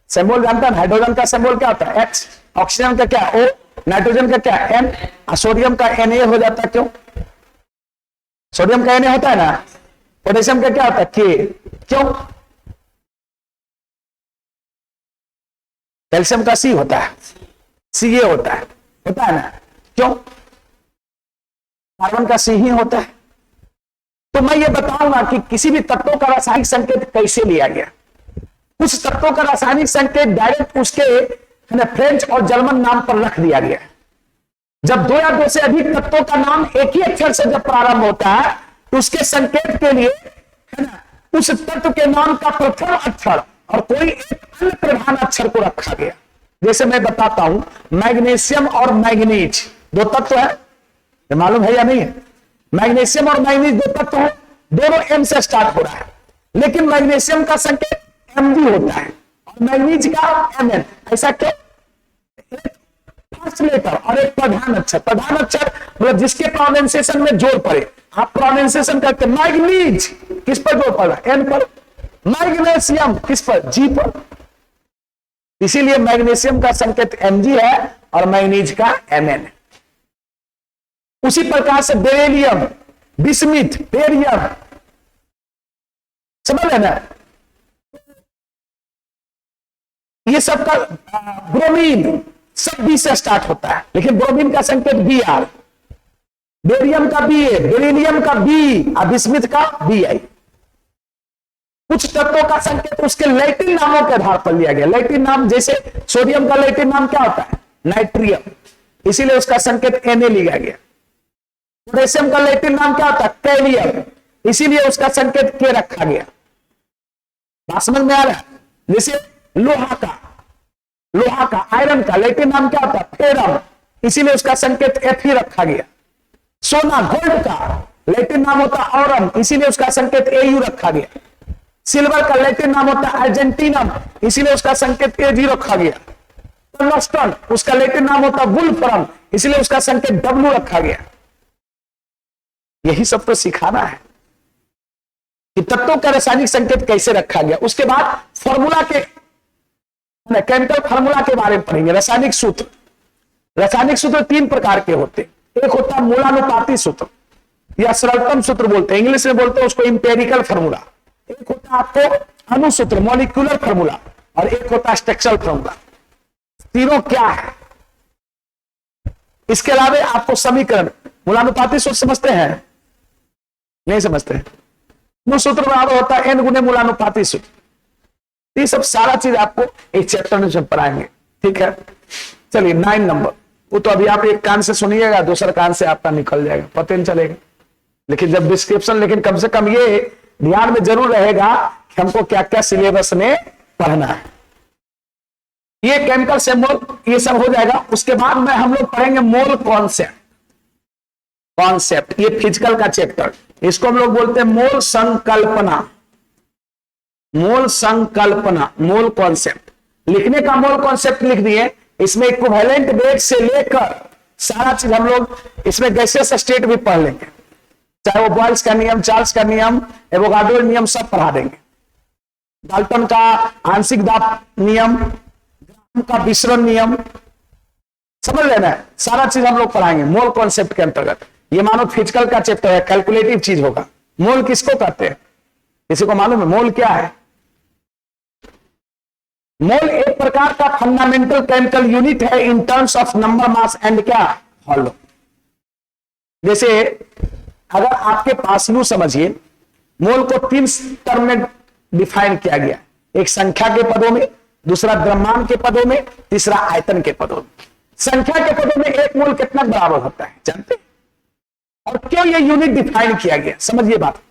सिंबल जानता है। हाइड्रोजन का सिंबल क्या होता है? H। ऑक्सीजन का क्या? O। नाइट्रोजन का क्या? N। सोडियम का Na हो जाता है, क्यों? सोडियम का Na होता है ना। पोटेशियम का क्या होता है? K। क्यों? कैल्शियम का C होता है, Ca होता है ना, क्यों? कार्बन का C ही होता है। तो मैं ये बताऊंगा कि किसी भी तत्वों का रासायनिक संकेत कैसे लिया गया। कुछ तत्वों का रासायनिक संकेत डायरेक्ट उसके फ्रेंच और जर्मन नाम पर रख दिया गया। जब दो या दो से अधिक तत्वों का नाम एक ही अक्षर से जब प्रारंभ होता है तो उसके संकेत के लिए है ना उस तत्व के नाम का प्रथम अक्षर और कोई एक अन्य प्रधान अक्षर को रखा गया। जैसे मैं बताता हूं, मैग्नीशियम और मैग्नीज दो तत्व है, ये मालूम है या नहीं है? मैग्नीशियम और मैग्नीज दो तत्व है, दोनों एम से स्टार्ट हो रहा है, लेकिन मैग्नीशियम का संकेत Mg होता है और मैग्नीज का Mn। ऐसा क्यों? फर्स्ट लेटर और एक प्रधान अक्षर, प्रधान अक्षर मतलब जिसके प्रोनाउंसिएशन में जोर पड़े। आप प्रोनाउंसिएशन करते मैग्नीज, किस पर जोर पड़ रहा है? N पर। मैग्नीशियम किस पर? G पर। इसीलिए मैग्नीशियम का संकेत Mg है और मैग्नीज का Mn है। उसी प्रकार से बेरिलियम, बिस्मिथ, बेरियम, समझ लेना, ये सब का ब्रोमीन सब बी से स्टार्ट होता है, लेकिन ब्रोमीन का संकेत Br, बेरियम का Ba, बेरिलियम का B और बिस्मिथ का Bi। कुछ तत्वों का संकेत उसके लैटिन नामों के आधार पर लिया गया। लैटिन नाम, जैसे सोडियम का लैटिन नाम क्या होता है? नाइट्रियम, इसीलिए उसका संकेत Na लिया गया। पोटेशियम का लैटिन नाम क्या होता है? कैलियम, इसीलिए उसका संकेत K रखा गया। बात समझ में आ रहा है? जैसे लोहा का आयरन का लैटिन नाम क्या होता है? फेरम, इसीलिए उसका संकेत Fe रखा गया। सोना गोल्ड का लैटिन नाम होता है औरम, इसीलिए उसका संकेत Au रखा गया। सिल्वर का लैटिन नाम होता है अर्जेंटीनम, इसीलिए उसका संकेत Ag रखा गया। टंगस्टन उसका लैटिन नाम होता है वुल्फ्रम, इसीलिए उसका संकेत W रखा गया। यही सब तो सिखाना है कि तत्वों का रासायनिक संकेत कैसे रखा गया। उसके बाद फॉर्मूला के, केमिकल फार्मूला के बारे में पढ़ेंगे। रासायनिक सूत्र, रासायनिक सूत्र तीन प्रकार के होते हैं। एक होता है मूलानुपाती सूत्र या सरलतम सूत्र बोलते हैं, इंग्लिश में बोलते हैं उसको इंपेरिकल फार्मूला। एक होता है आपको अणुसूत्र, मॉलिक्यूलर फार्मूला, और एक होता है स्ट्रक्चरल फार्मूला। तीनों क्या है? इसके अलावा आपको समीकरण, मूलानुपाती सूत्र समझते हैं? नहीं समझते? सूत्र बराबर होता है N गुने मूलानुपाती सूत्र। ये सब सारा चीज आपको एक चैप्टर में जब पढ़ाएंगे। ठीक है, चलिए 9 नंबर, वो तो अभी आप एक कान से सुनिएगा, दूसरा कान से आपका निकल जाएगा, पता नहीं चलेगा। लेकिन जब डिस्क्रिप्शन, लेकिन कम से कम ये ध्यान में जरूर रहेगा कि हमको क्या क्या सिलेबस में पढ़ना है। ये केमिकल सिंबल ये सब हो जाएगा। उसके बाद में हम लोग पढ़ेंगे मोल कॉन्सेप्ट, ये फिजिकल का चैप्टर, इसको हम लोग बोलते हैं मोल संकल्पना, मोल संकल्पना, मोल कॉन्सेप्ट। लिखने का मोल कॉन्सेप्ट लिख दिए, इसमें इक्विवेलेंट वेट से लेकर सारा चीज हम लोग इसमें गैसियस स्टेट भी पढ़ लेंगे, चाहे वो बॉयल्स का नियम, चार्ल्स का नियम, एवोगाड्रो नियम सब पढ़ा देंगे, डाल्टन का आंशिक दाब नियम, ग्राम का विसरण नियम, समझ लेना है, सारा चीज हम लोग पढ़ाएंगे मोल कॉन्सेप्ट के अंतर्गत। ये मानो फिजिकल का चैप्टर है, कैलकुलेटिव चीज होगा। मोल किसको कहते हैं, किसी को मालूम है मोल क्या है? मोल एक प्रकार का फंडामेंटल केमिकल यूनिट है in terms of number, mass and क्या वॉल्यूम। जैसे अगर आपके पास यूं समझिए, मोल को 3 टर्म में डिफाइन किया गया, एक संख्या के पदों में, दूसरा द्रव्यमान के पदों में, तीसरा आयतन के पदों में। संख्या के पदों में एक मोल कितना बराबर होता है जानते हैं? और क्यों ये यूनिट डिफाइन किया गया, समझिए बात।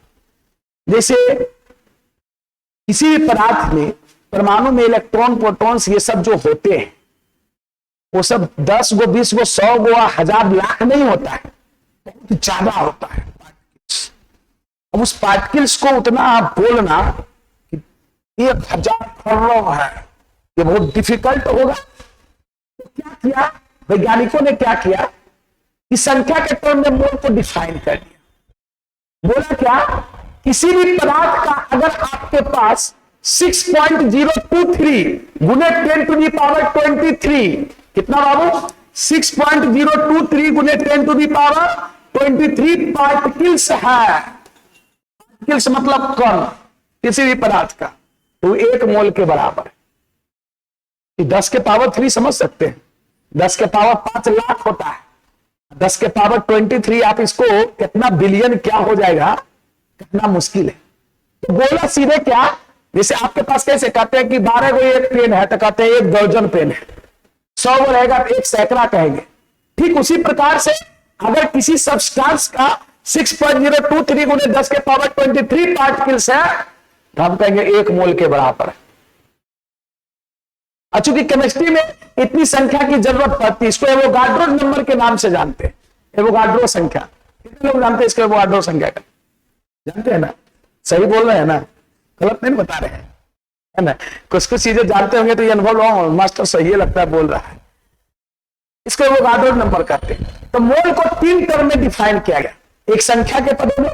जैसे किसी भी पदार्थ में परमाणु में इलेक्ट्रॉन, प्रोटॉन्स ये सब जो होते हैं, वो सब 10 गो, 20 गो, 100 गो, 1000 लाख नहीं होता है, बहुत ज्यादा होता है। अब उस पार्टिकल्स को उतना आप बोलना कि 1000 करोड़ है, ये बहुत डिफिकल्ट होगा। तो क्या किया वैज्ञानिकों ने, क्या किया कि संख्या के टर्म में मोल को डिफाइन कर दिया। बोला क्या, किसी भी पदार्थ का अगर आपके पास 6.023 गुने 10 टू दी पावर 23, कितना बाबू 6.023 गुने 10 टू दी पावर 23 पार्टिकल्स है। पार्टिकल्स मतलब कण किसी भी पदार्थ का, तो 1 मोल के बराबर है। 10 के पावर 3 समझ सकते हैं, 10 के पावर 5 लाख होता है, 10 के पावर 23 आप इसको कितना बिलियन क्या हो जाएगा, कितना मुश्किल है। तो बोला सीधे क्या, जैसे आपके पास कैसे कहते हैं कि 12 गो एक पेन है, तो कहते हैं 1 दर्जन पेन है, 100 गो रहेगा तो 1 सैकड़ा कहेंगे। ठीक उसी प्रकार से अगर किसी सब्सटेंस का 6.023 गुने 10 के पावर 23 पार्टिकल्स है, तो हम कहेंगे 1 मोल के बराबर है। चूंकि केमिस्ट्री में इतनी संख्या की जरूरत पड़ती है, इसको एवोगाड्रो नंबर के नाम से जानते हैं, एवोगाड्रो संख्या। कितने लोग जानते हैं इसको एवोगाड्रो संख्या का? जानते हैं ना? सही बोल रहे हैं ना, गलत नहीं बता रहे हैं, है ना? कुछ कुछ चीजें जानते होंगे तो ये अनुभव लो, मास्टर सही लगता है बोल रहा है, इसको एवोगाड्रो नंबर कहते हैं। तो मोल को 3 टर्म में डिफाइन किया गया, एक संख्या के पदों में,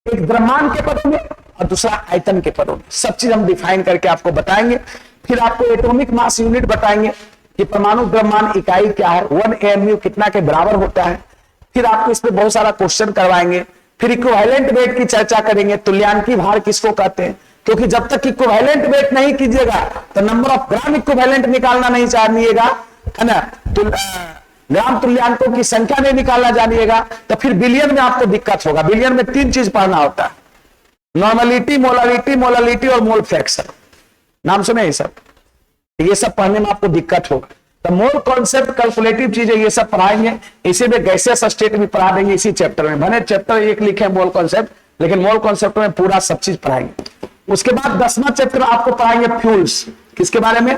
एक द्रव्यमान के पदों में, और दूसरा आयतन के पदों में। सब चीज हम डिफाइन करके आपको बताएंगे। फिर आपको एटॉमिक मास यूनिट बताएंगे कि परमाणु द्रव्यमान इकाई क्या है, 1 AMU कितना के बराबर होता है। फिर आपको इस पे बहुत सारा क्वेश्चन करवाएंगे। फिर इक्विवेलेंट वेट की चर्चा करेंगे, तुल्यांकी भार किसको कहते हैं, क्योंकि जब तक इक्विवेलेंट वेट नहीं कीजिएगा तो नंबर ऑफ ग्राम इक्विवेलेंट निकालना नहीं जानिएगा, है ना, ग्राम तुल्यांकों की संख्या नहीं निकालना जानिएगा, तो फिर बिलियन में आपको दिक्कत होगा। बिलियन में 3 चीज पढ़ना होता है, नॉर्मलिटी, मोलालिटी, मोलालिटी और मोल फ्रैक्शन। नाम सुने ये सब, ये सब पढ़ने में आपको दिक्कत होगा। तो मोल कॉन्सेप्ट, कैलकुलेटिव चीजें ये सब पढ़ाएंगे। इसी में गैसियस स्टेट भी पढ़ा देंगे इसी चैप्टर में। भले चैप्टर एक लिखे मोल कॉन्सेप्ट, लेकिन मोल कॉन्सेप्ट में पूरा सब चीज पढ़ाएंगे। उसके बाद 10वां चैप्टर आपको पढ़ाएंगे फ्यूल्स। किसके बारे में?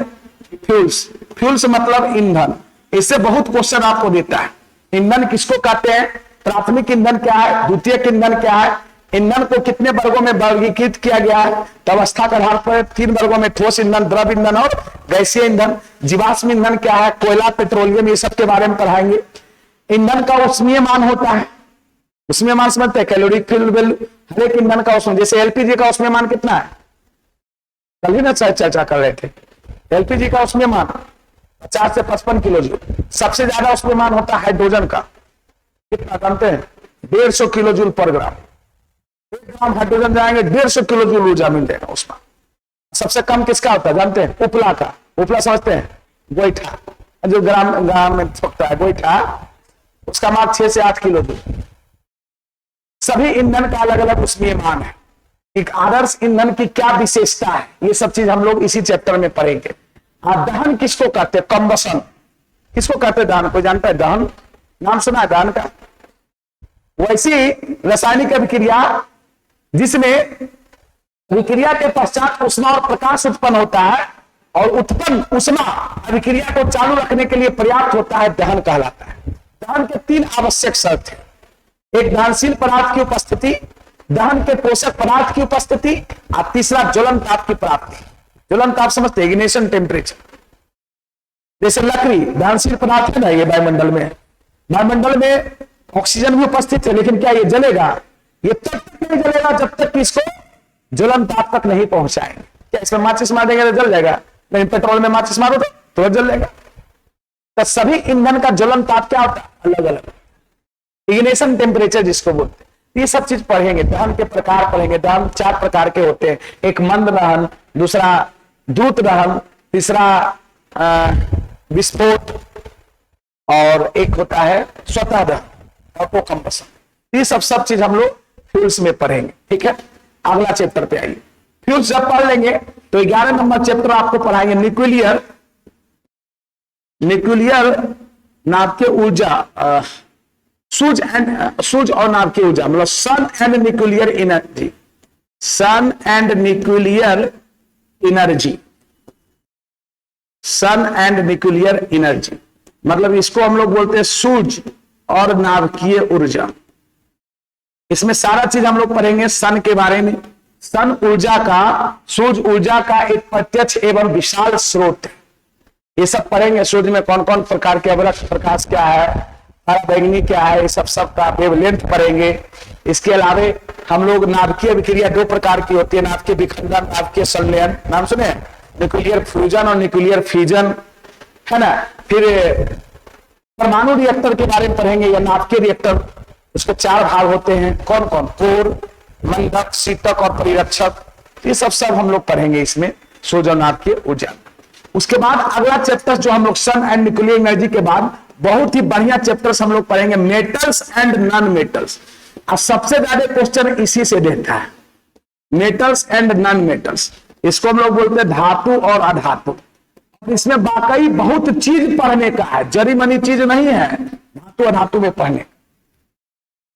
फ्यूल्स। फ्यूल्स मतलब ईंधन। इससे बहुत क्वेश्चन आपको देता है। ईंधन किसको कहते हैं, प्राथमिक ईंधन क्या है, द्वितीयक ईंधन क्या है, ईंधन को कितने वर्गों में वर्गीकृत किया गया है, तो अवस्था के आधार पर 3 वर्गों में, ठोस ईंधन, द्रव ईंधन और गैसीय ईंधन। जीवाश्म ईंधन क्या है, कोयला, पेट्रोलियम, ये सब के बारे में पढ़ाएंगे। ईंधन का उष्मीय मान होता है, उष्मीय मान समझते हैं, कैलोरी फ्यूल वैल्यू, हर एक ईंधन का उष्मीय। जैसे एलपीजी का उष्मीय मान कितना है, कल ही ना चर्चा कर रहे थे। एलपीजी का उष्मीय मान 50 से 55 किलो जूल। सबसे ज्यादा उष्मीय मान होता है हाइड्रोजन का, कितना जानते हैं, 150 किलो जूल पर ग्राम। 1 ग्राम हाइड्रोजन जाएंगे 150 किलो जूल ऊर्जा मिल जाएगा उसमें। सबसे कम किसका होता है जानते हैं, उपला का। उपला समझते हैं, गोईठा, जो ग्राम में छोकता है गोईठा, उसका मान 6 से 8 किलो जूल। सभी ईंधन का अलग अलग उष्मीय मान है। एक आदर्श ईंधन की क्या विशेषता है, ये सब चीज हम लोग इसी चैप्टर में पढ़ेंगे। दहन किसको कहते हैं, कंबसन किसको कहते हैं, दहन कोई जानता है, दहन नाम सुना है दहन का? वैसी रासायनिक अभिक्रिया जिसमें अभिक्रिया के पश्चात ऊष्मा और प्रकाश उत्पन्न होता है, और उत्पन्न ऊष्मा अभिक्रिया को चालू रखने के लिए पर्याप्त होता है, दहन कहलाता है। दहन के 3 आवश्यक शर्त है, एक दहनशील पदार्थ की उपस्थिति, दहन के पोषक पदार्थ की उपस्थिति, और तीसरा ज्वलन ताप की प्राप्ति। ज्वलन ताप समझते, इग्निशन टेम्परेचर। जैसे लकड़ी दहनशील पदार्थ है ना, ये वायुमंडल में ऑक्सीजन भी उपस्थित है, लेकिन क्या ये जलेगा? ये तब तक नहीं जलेगा जब तक कि इसको ज्वलन ताप तक नहीं पहुंचाएंगे। क्या इसमें माचिस मार देंगे तो जल जाएगा? लेकिन पेट्रोल में माचिस मारो तो जल जाएगा। तो सभी ईंधन का ज्वलन ताप क्या होता है? अलग अलग। इग्निशन टेम्परेचर जिसको बोलते हैं, ये सब चीज पढ़ेंगे। दहन के प्रकार पढ़ेंगे। दहन 4 प्रकार के होते हैं, एक मंद दहन, दूसरा द्रुत दहन, तीसरा विस्फोट, और एक होता है स्वतः दहन, ऑटो कंबशन। ये सब चीज हम लोग फ्यूल्स में पढ़ेंगे। ठीक है, अगला चैप्टर पे आइए। फ्यूल्स जब पढ़ लेंगे तो 11 नंबर चैप्टर आपको पढ़ाएंगे न्यूक्लियर नाभिकीय ऊर्जा, सूर्य और नाभिकीय ऊर्जा, मतलब sun and nuclear energy. Sun and nuclear energy मतलब इसको हम लोग बोलते हैं सूर्य और नाभिकीय ऊर्जा। इसमें सारा चीज हम लोग पढ़ेंगे सन के बारे में। सन ऊर्जा का, सूर्य ऊर्जा का एक प्रत्यक्ष एवं विशाल स्रोत है। ये सब पढ़ेंगे। सूर्य में कौन कौन प्रकार के अवरक्त प्रकाश क्या है, पराबैंगनी क्या है, ये सब का वेवलेंथ पढ़ेंगे। इसके अलावा हम लोग नाभिकीय विक्रिया 2 प्रकार की होती है, नाभिकीय विखंडन, नाभिकीय संलयन, नाम सुने? न्यूक्लियर फ्यूजन और न्यूक्लियर फिजन, है ना। फिर परमाणु रिएक्टर के बारे में पढ़ेंगे, या नाभिकीय रिएक्टर। उसके 4 भाग होते हैं, कौन कौन? कोर, मंदक, शीतक और परिरक्षक। ये सब हम लोग पढ़ेंगे इसमें, सूर्य और नाभिकीय ऊर्जा। उसके बाद अगला चैप्टर जो हम लोग सन एंड न्यूक्लियर एनर्जी के बाद बहुत ही बढ़िया चैप्टर्स हम लोग पढ़ेंगे, मेटल्स एंड नॉन मेटल्स। और सबसे ज्यादा क्वेश्चन इसी से देता है, मेटल्स एंड नॉन मेटल्स। इसको हम लोग बोलते हैं धातु और अधातु। इसमें वाकई बहुत चीज पढ़ने का है, जरी मनी चीज नहीं है धातु अधातु में पढ़ने।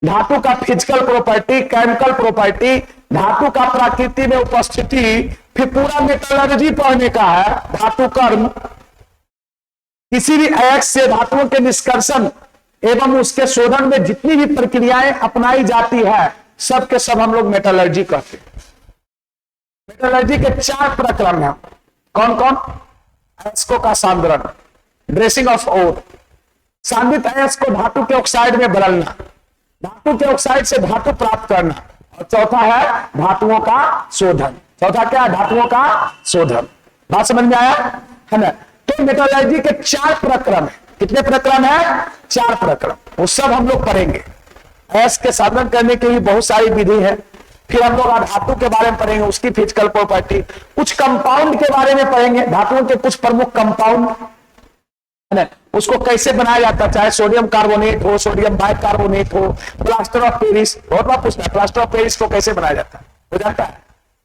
धातु का फिजिकल प्रॉपर्टी, केमिकल प्रॉपर्टी, धातु का प्रकृति में उपस्थिति, फिर पूरा मेटलर्जी पढ़ने का है, धातु कर्म, किसी भी अयस्क से धातुओं के निष्कर्षण एवं उसके शोधन में जितनी भी प्रक्रियाएं अपनाई जाती है, सब के सब हम लोग मेटलर्जी कहते हैं। मेटलर्जी के 4 प्रक्रम हैं, कौन कौन? अयस्कों का सांद्रण, ड्रेसिंग ऑफ ओर, सांद्रित अयस्क को धातु के ऑक्साइड में बदलना, धातु के ऑक्साइड से धातु प्राप्त करना, और चौथा है धातुओं का शोधन। चौथा क्या है? धातुओं का शोधन। बात समझ में आया है ना? तो मेटलर्जी के 4 प्रक्रम है। कितने प्रक्रम है? 4 प्रक्रम। वो सब हम लोग पढ़ेंगे। अयस्क के साधन करने की भी बहुत सारी विधि है। फिर हम लोग धातु के बारे में पढ़ेंगे, उसकी फिजिकल प्रॉपर्टी। कुछ कंपाउंड के बारे में पढ़ेंगे, धातुओं के कुछ प्रमुख कंपाउंड है ना, उसको कैसे बनाया जाता है, चाहे सोडियम कार्बोनेट हो, सोडियम बाइकार्बोनेट हो, प्लास्टर ऑफ पेरिस। बहुत बार पूछना है प्लास्टर ऑफ पेरिस को कैसे बनाया जाता है, हो जाता है?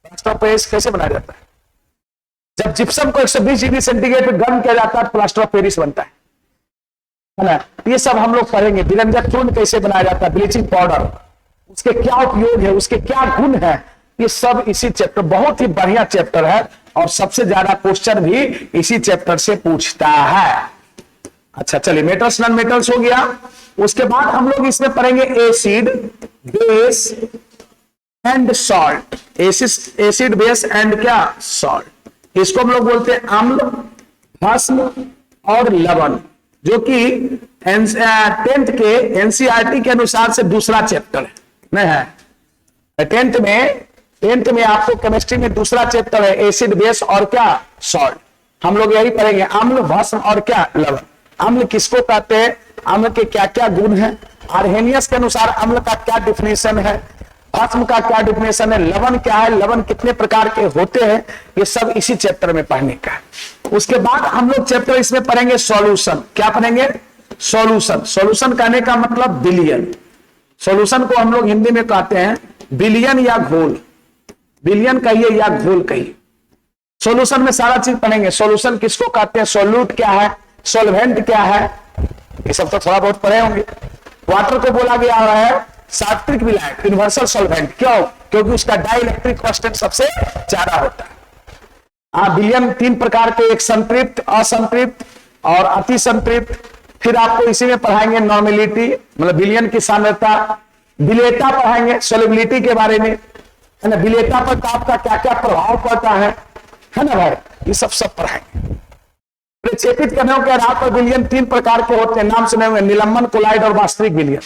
प्लास्टर ऑफ पेरिस कैसे बनाया जाता है? जब जिप्सम को 120 डिग्री सेंटीग्रेड पे गर्म किया जाता है तो प्लास्टर ऑफ पेरिस बनता है ना। ये सब हम लोग पढ़ेंगे। विरंजक चूर्ण कैसे बनाया जाता है, ब्लीचिंग पाउडर, उसके क्या उपयोग है, उसके क्या गुण है, ये सब इसी चैप्टर, बहुत ही बढ़िया चैप्टर है और सबसे ज्यादा क्वेश्चन भी इसी चैप्टर से पूछता है। अच्छा चलिए, मेटल्स नॉन मेटल्स हो गया। उसके बाद हम लोग इसमें पढ़ेंगे acid, base and salt. Acid, base and क्या? सॉल्ट। इसको हम लोग बोलते हैं अम्ल, भस्म और लवण, जो कि 10th के एनसीईआरटी के अनुसार से दूसरा चैप्टर है, नहीं है? 10th में आपको केमिस्ट्री में दूसरा चैप्टर है, एसिड, बेस और क्या? सॉल्ट। हम लोग यही पढ़ेंगे, अम्ल, भस्म और क्या? लवण। अम्ल किसको कहते हैं, अम्ल के क्या क्या गुण हैं, आर्हेनियस के अनुसार अम्ल का क्या डिफिनेशन है, भस्म का क्या डिफिनेशन है, लवण क्या है, लवण कितने प्रकार के होते हैं, ये सब इसी चैप्टर में पढ़ने का है। उसके बाद हम लोग चैप्टर इसमें पढ़ेंगे सॉल्यूशन। क्या पढ़ेंगे? सॉल्यूशन। सॉल्यूशन कहने का मतलब बिलियन। सॉल्यूशन को हम लोग हिंदी में कहते हैं बिलियन या घोल। बिलियन कहिए या घोल कहिए। सॉल्यूशन में सारा चीज पढ़ेंगे। सॉल्यूशन किसको कहते हैं, सॉल्यूट क्या है, सॉल्वेंट क्या है, ये सब तो थोड़ा बहुत पढ़े होंगे। वाटर को बोला गया है सात्विक विलायक, यूनिवर्सल सॉल्वेंट। क्यों? क्योंकि उसका डाइलेक्ट्रिक कांस्टेंट सबसे ज्यादा होता है। विलियन 3 प्रकार के, एक संतृप्त, असंतृप्त और अति संतृप्त। फिर आपको इसी में पढ़ाएंगे नॉर्मेलिटी, मतलब विलियन की सांद्रता। विलेयता पढ़ाएंगे, सोल्युबिलिटी के बारे में, है ना। विलेयता पर ताप का क्या क्या प्रभाव पड़ता है, है ना भाई, ये सब पढ़ाएंगे। प्रक्षेपित करने के आधार पर विलयन 3 प्रकार के होते हैं, नाम सुने होंगे, निलंबन, कोलाइड और वास्तविक विलयन।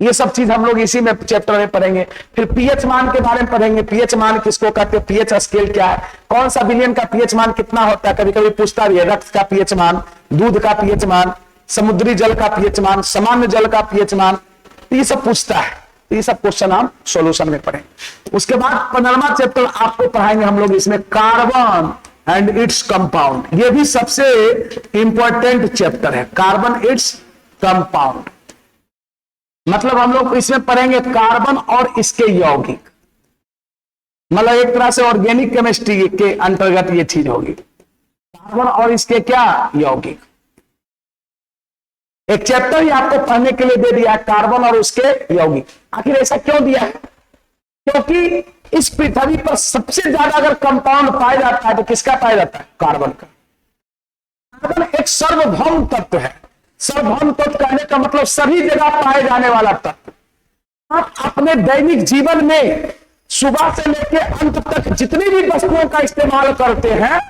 ये सब चीज हम लोग इसी में चैप्टर में पढ़ेंगे। फिर पीएच मान के बारे में पढ़ेंगे, पीएच मान किसको कहते हैं, पीएच स्केल क्या है, कौन सा विलयन का पीएच मान कितना होता है, कभी कभी पूछता भी है, रक्त का पीएच मान, दूध का पीएच मान, समुद्री जल का पीएच मान, सामान्य जल का पीएच मान, ये सब पूछता है। ये सब क्वेश्चन हम सॉल्यूशन में पढ़ेंगे। उसके बाद 15वां चैप्टर आपको पढ़ाएंगे हम लोग इसमें, कार्बन एंड इट्स कंपाउंड। ये भी सबसे इंपॉर्टेंट चैप्टर है, कार्बन इट्स कंपाउंड। मतलब हम लोग इसमें पढ़ेंगे कार्बन और इसके यौगिक, मतलब एक तरह से ऑर्गेनिक केमिस्ट्री के अंतर्गत ये चीज होगी, कार्बन और इसके क्या यौगिक। एक चैप्टर ही आपको पढ़ने के लिए दे दिया है, कार्बन और उसके यौगिक। आखिर ऐसा क्यों दिया है? क्योंकि इस पृथ्वी पर सबसे ज्यादा अगर कंपाउंड पाया जाता है तो किसका पाया जाता है? कार्बन का। कार्बन एक सार्वभौम तत्व है। सार्वभौम तत्व कहने का मतलब सभी जगह पाए जाने वाला तत्व। आप अपने दैनिक जीवन में सुबह से लेकर अंत तक जितनी भी वस्तुओं का इस्तेमाल करते हैं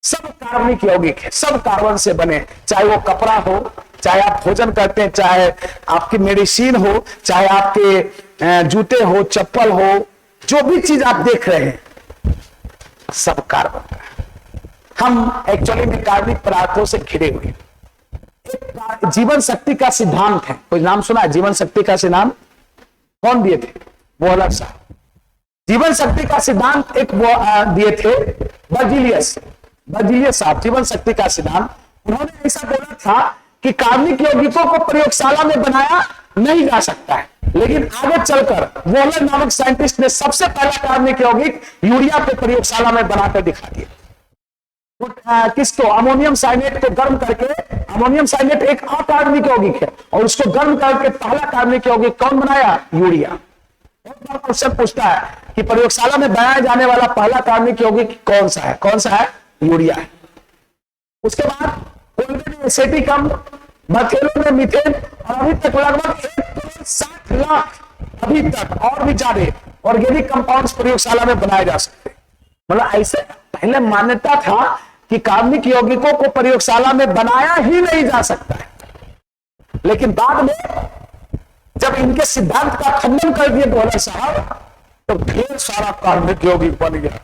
सब कार्बनिक यौगिक है, सब कार्बन से बने। चाहे वो कपड़ा हो, चाहे आप भोजन करते हैं, चाहे आपकी मेडिसिन हो, चाहे आपके जूते हो, चप्पल हो, जो भी चीज आप देख रहे हैं सब कार्बन का। हम एक्चुअली में कार्बनिक पदार्थों से घिरे हुए। जीवन शक्ति का सिद्धांत है, कोई नाम सुना है? जीवन शक्ति का सिद्धांत कौन दिए थे? वो अलग साहब। जीवन शक्ति का सिद्धांत एक वो दिए थे बर्जीलियस साहब, जीवन शक्ति का सिद्धांत। उन्होंने ऐसा बोला था कि कार्बनिक यौगिकों को प्रयोगशाला में बनाया नहीं जा सकता है, लेकिन आगे चलकर वोलर नामक साइंटिस्ट ने सबसे पहला कार्बनिक यौगिक यूरिया को प्रयोगशाला में बनाकर दिखा दिया। किसको? अमोनियम साइनेट को गर्म करके, अमोनियम साइनेट एक अकार्बनिक यौगिक है, और उसको गर्म करके पहला कार्बनिक यौगिक कौन बनाया? यूरिया। क्वेश्चन पूछता है कि प्रयोगशाला में बनाया जाने वाला पहला कार्बनिक यौगिक कौन सा है? कौन सा है? यूरिया है। उसके बाद एसेटिकम, बथेलो में मीथेन, और अभी तक लगभग 1,60,00,000 अभी तक और भी ज्यादा ऑर्गेनिक कंपाउंड्स प्रयोगशाला में बनाए जा सकते हैं। मतलब ऐसे पहले मान्यता था कि कार्बनिक यौगिकों को प्रयोगशाला में बनाया ही नहीं जा सकता है, लेकिन बाद में जब इनके सिद्धांत का खंडन कर दिए वोलर साहब तो ढेर सारा कार्बनिक यौगिक बन गया।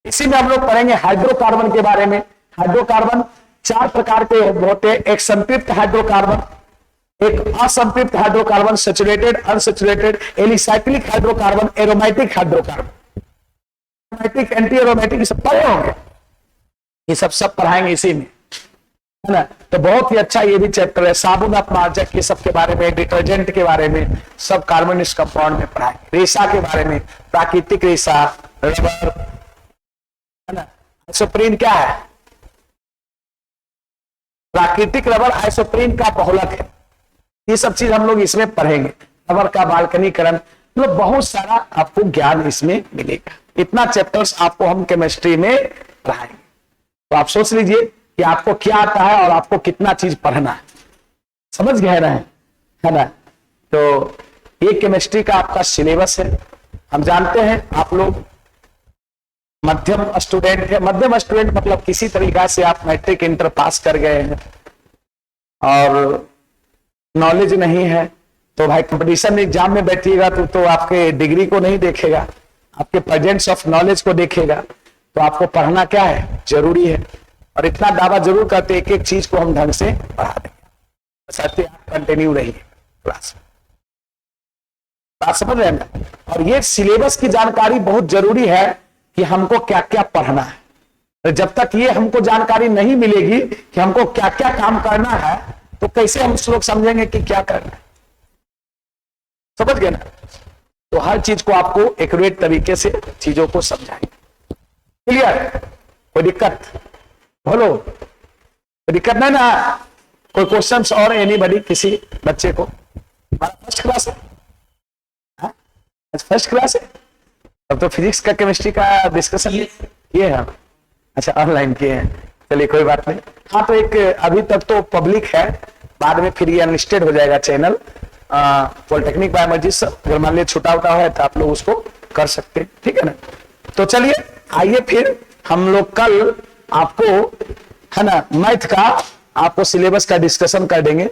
इसी में हम लोग पढ़ेंगे हाइड्रोकार्बन के बारे में। हाइड्रोकार्बन 4 प्रकार के होते हैं, एक संतृप्त हाइड्रोकार्बन, एक असंतृप्त hydrocarbon, saturated, unsaturated, alicyclic hydrocarbon, aromatic hydrocarbon, aromatic, anti aromatic, सब पढ़े होंगे। ये सब पढ़ाएंगे इसी में, है ना। तो बहुत ही अच्छा ये भी चैप्टर है। साबुन, अपमार्जक, ये सब के बारे में, डिटर्जेंट के बारे में, सब कार्बन इस कंपाउंड में पढ़ाएंगे। रेशा के बारे में, प्राकृतिक रेशा, रबर, है ना। आइसोप्रीन क्या है? प्राकृतिक रबर आइसोप्रीन का बहुलक है। ये सब चीज हम लोग इसमें पढ़ेंगे। रबर का बाल्कनीकरण, मतलब बहुत सारा आपको ज्ञान इसमें मिलेगा। इतना चैप्टर्स आपको हम केमिस्ट्री में पढ़ाएंगे। तो आप सोच लीजिए कि आपको क्या आता है और आपको कितना चीज पढ़ना है। समझ गए ना, है ना। तो ये केमिस्ट्री का आपका सिलेबस है। हम जानते हैं आप लोग मध्यम स्टूडेंट है। मध्यम स्टूडेंट मतलब किसी तरीका से आप मैट्रिक इंटर पास कर गए हैं और नॉलेज नहीं है, तो भाई कंपटीशन एग्जाम में बैठिएगा तो आपके डिग्री को नहीं देखेगा, आपके प्रेजेंस ऑफ नॉलेज को देखेगा। तो आपको पढ़ना क्या है? जरूरी है। और इतना दावा जरूर करते एक एक चीज को हम ढंग से पढ़ा देंगे। आप कंटिन्यू रहिए क्लास में। बात समझ रहे हैं ना। और ये सिलेबस की जानकारी बहुत जरूरी है कि हमको क्या क्या पढ़ना है। जब तक ये हमको जानकारी नहीं मिलेगी कि हमको क्या क्या काम करना है, तो कैसे हम लोग समझेंगे कि क्या करना है। समझ गए ना। तो हर चीज को आपको एक्यूरेट तरीके से चीजों को समझाएंगे। क्लियर? कोई दिक्कत? बोलो, कोई दिक्कत नहीं ना? कोई क्वेश्चंस और एनीबॉडी, किसी बच्चे को? फर्स्ट क्लास है, फर्स्ट क्लास है। अब तो फिजिक्स का, केमिस्ट्री का डिस्कशन किए हैं। अच्छा, ऑनलाइन किए हैं, चलिए कोई बात नहीं। हाँ, तो एक अभी तक तो पब्लिक है, बाद में फिर ये अनलिस्टेड हो जाएगा चैनल। पॉलिटेक्निक बायोलॉजी, अगर मान लीजिए छुटा उटा है तो आप लोग उसको कर सकते हैं, ठीक है ना। तो चलिए आइए फिर हम लोग कल आपको है ना मैथ का आपको सिलेबस का डिस्कशन कर देंगे।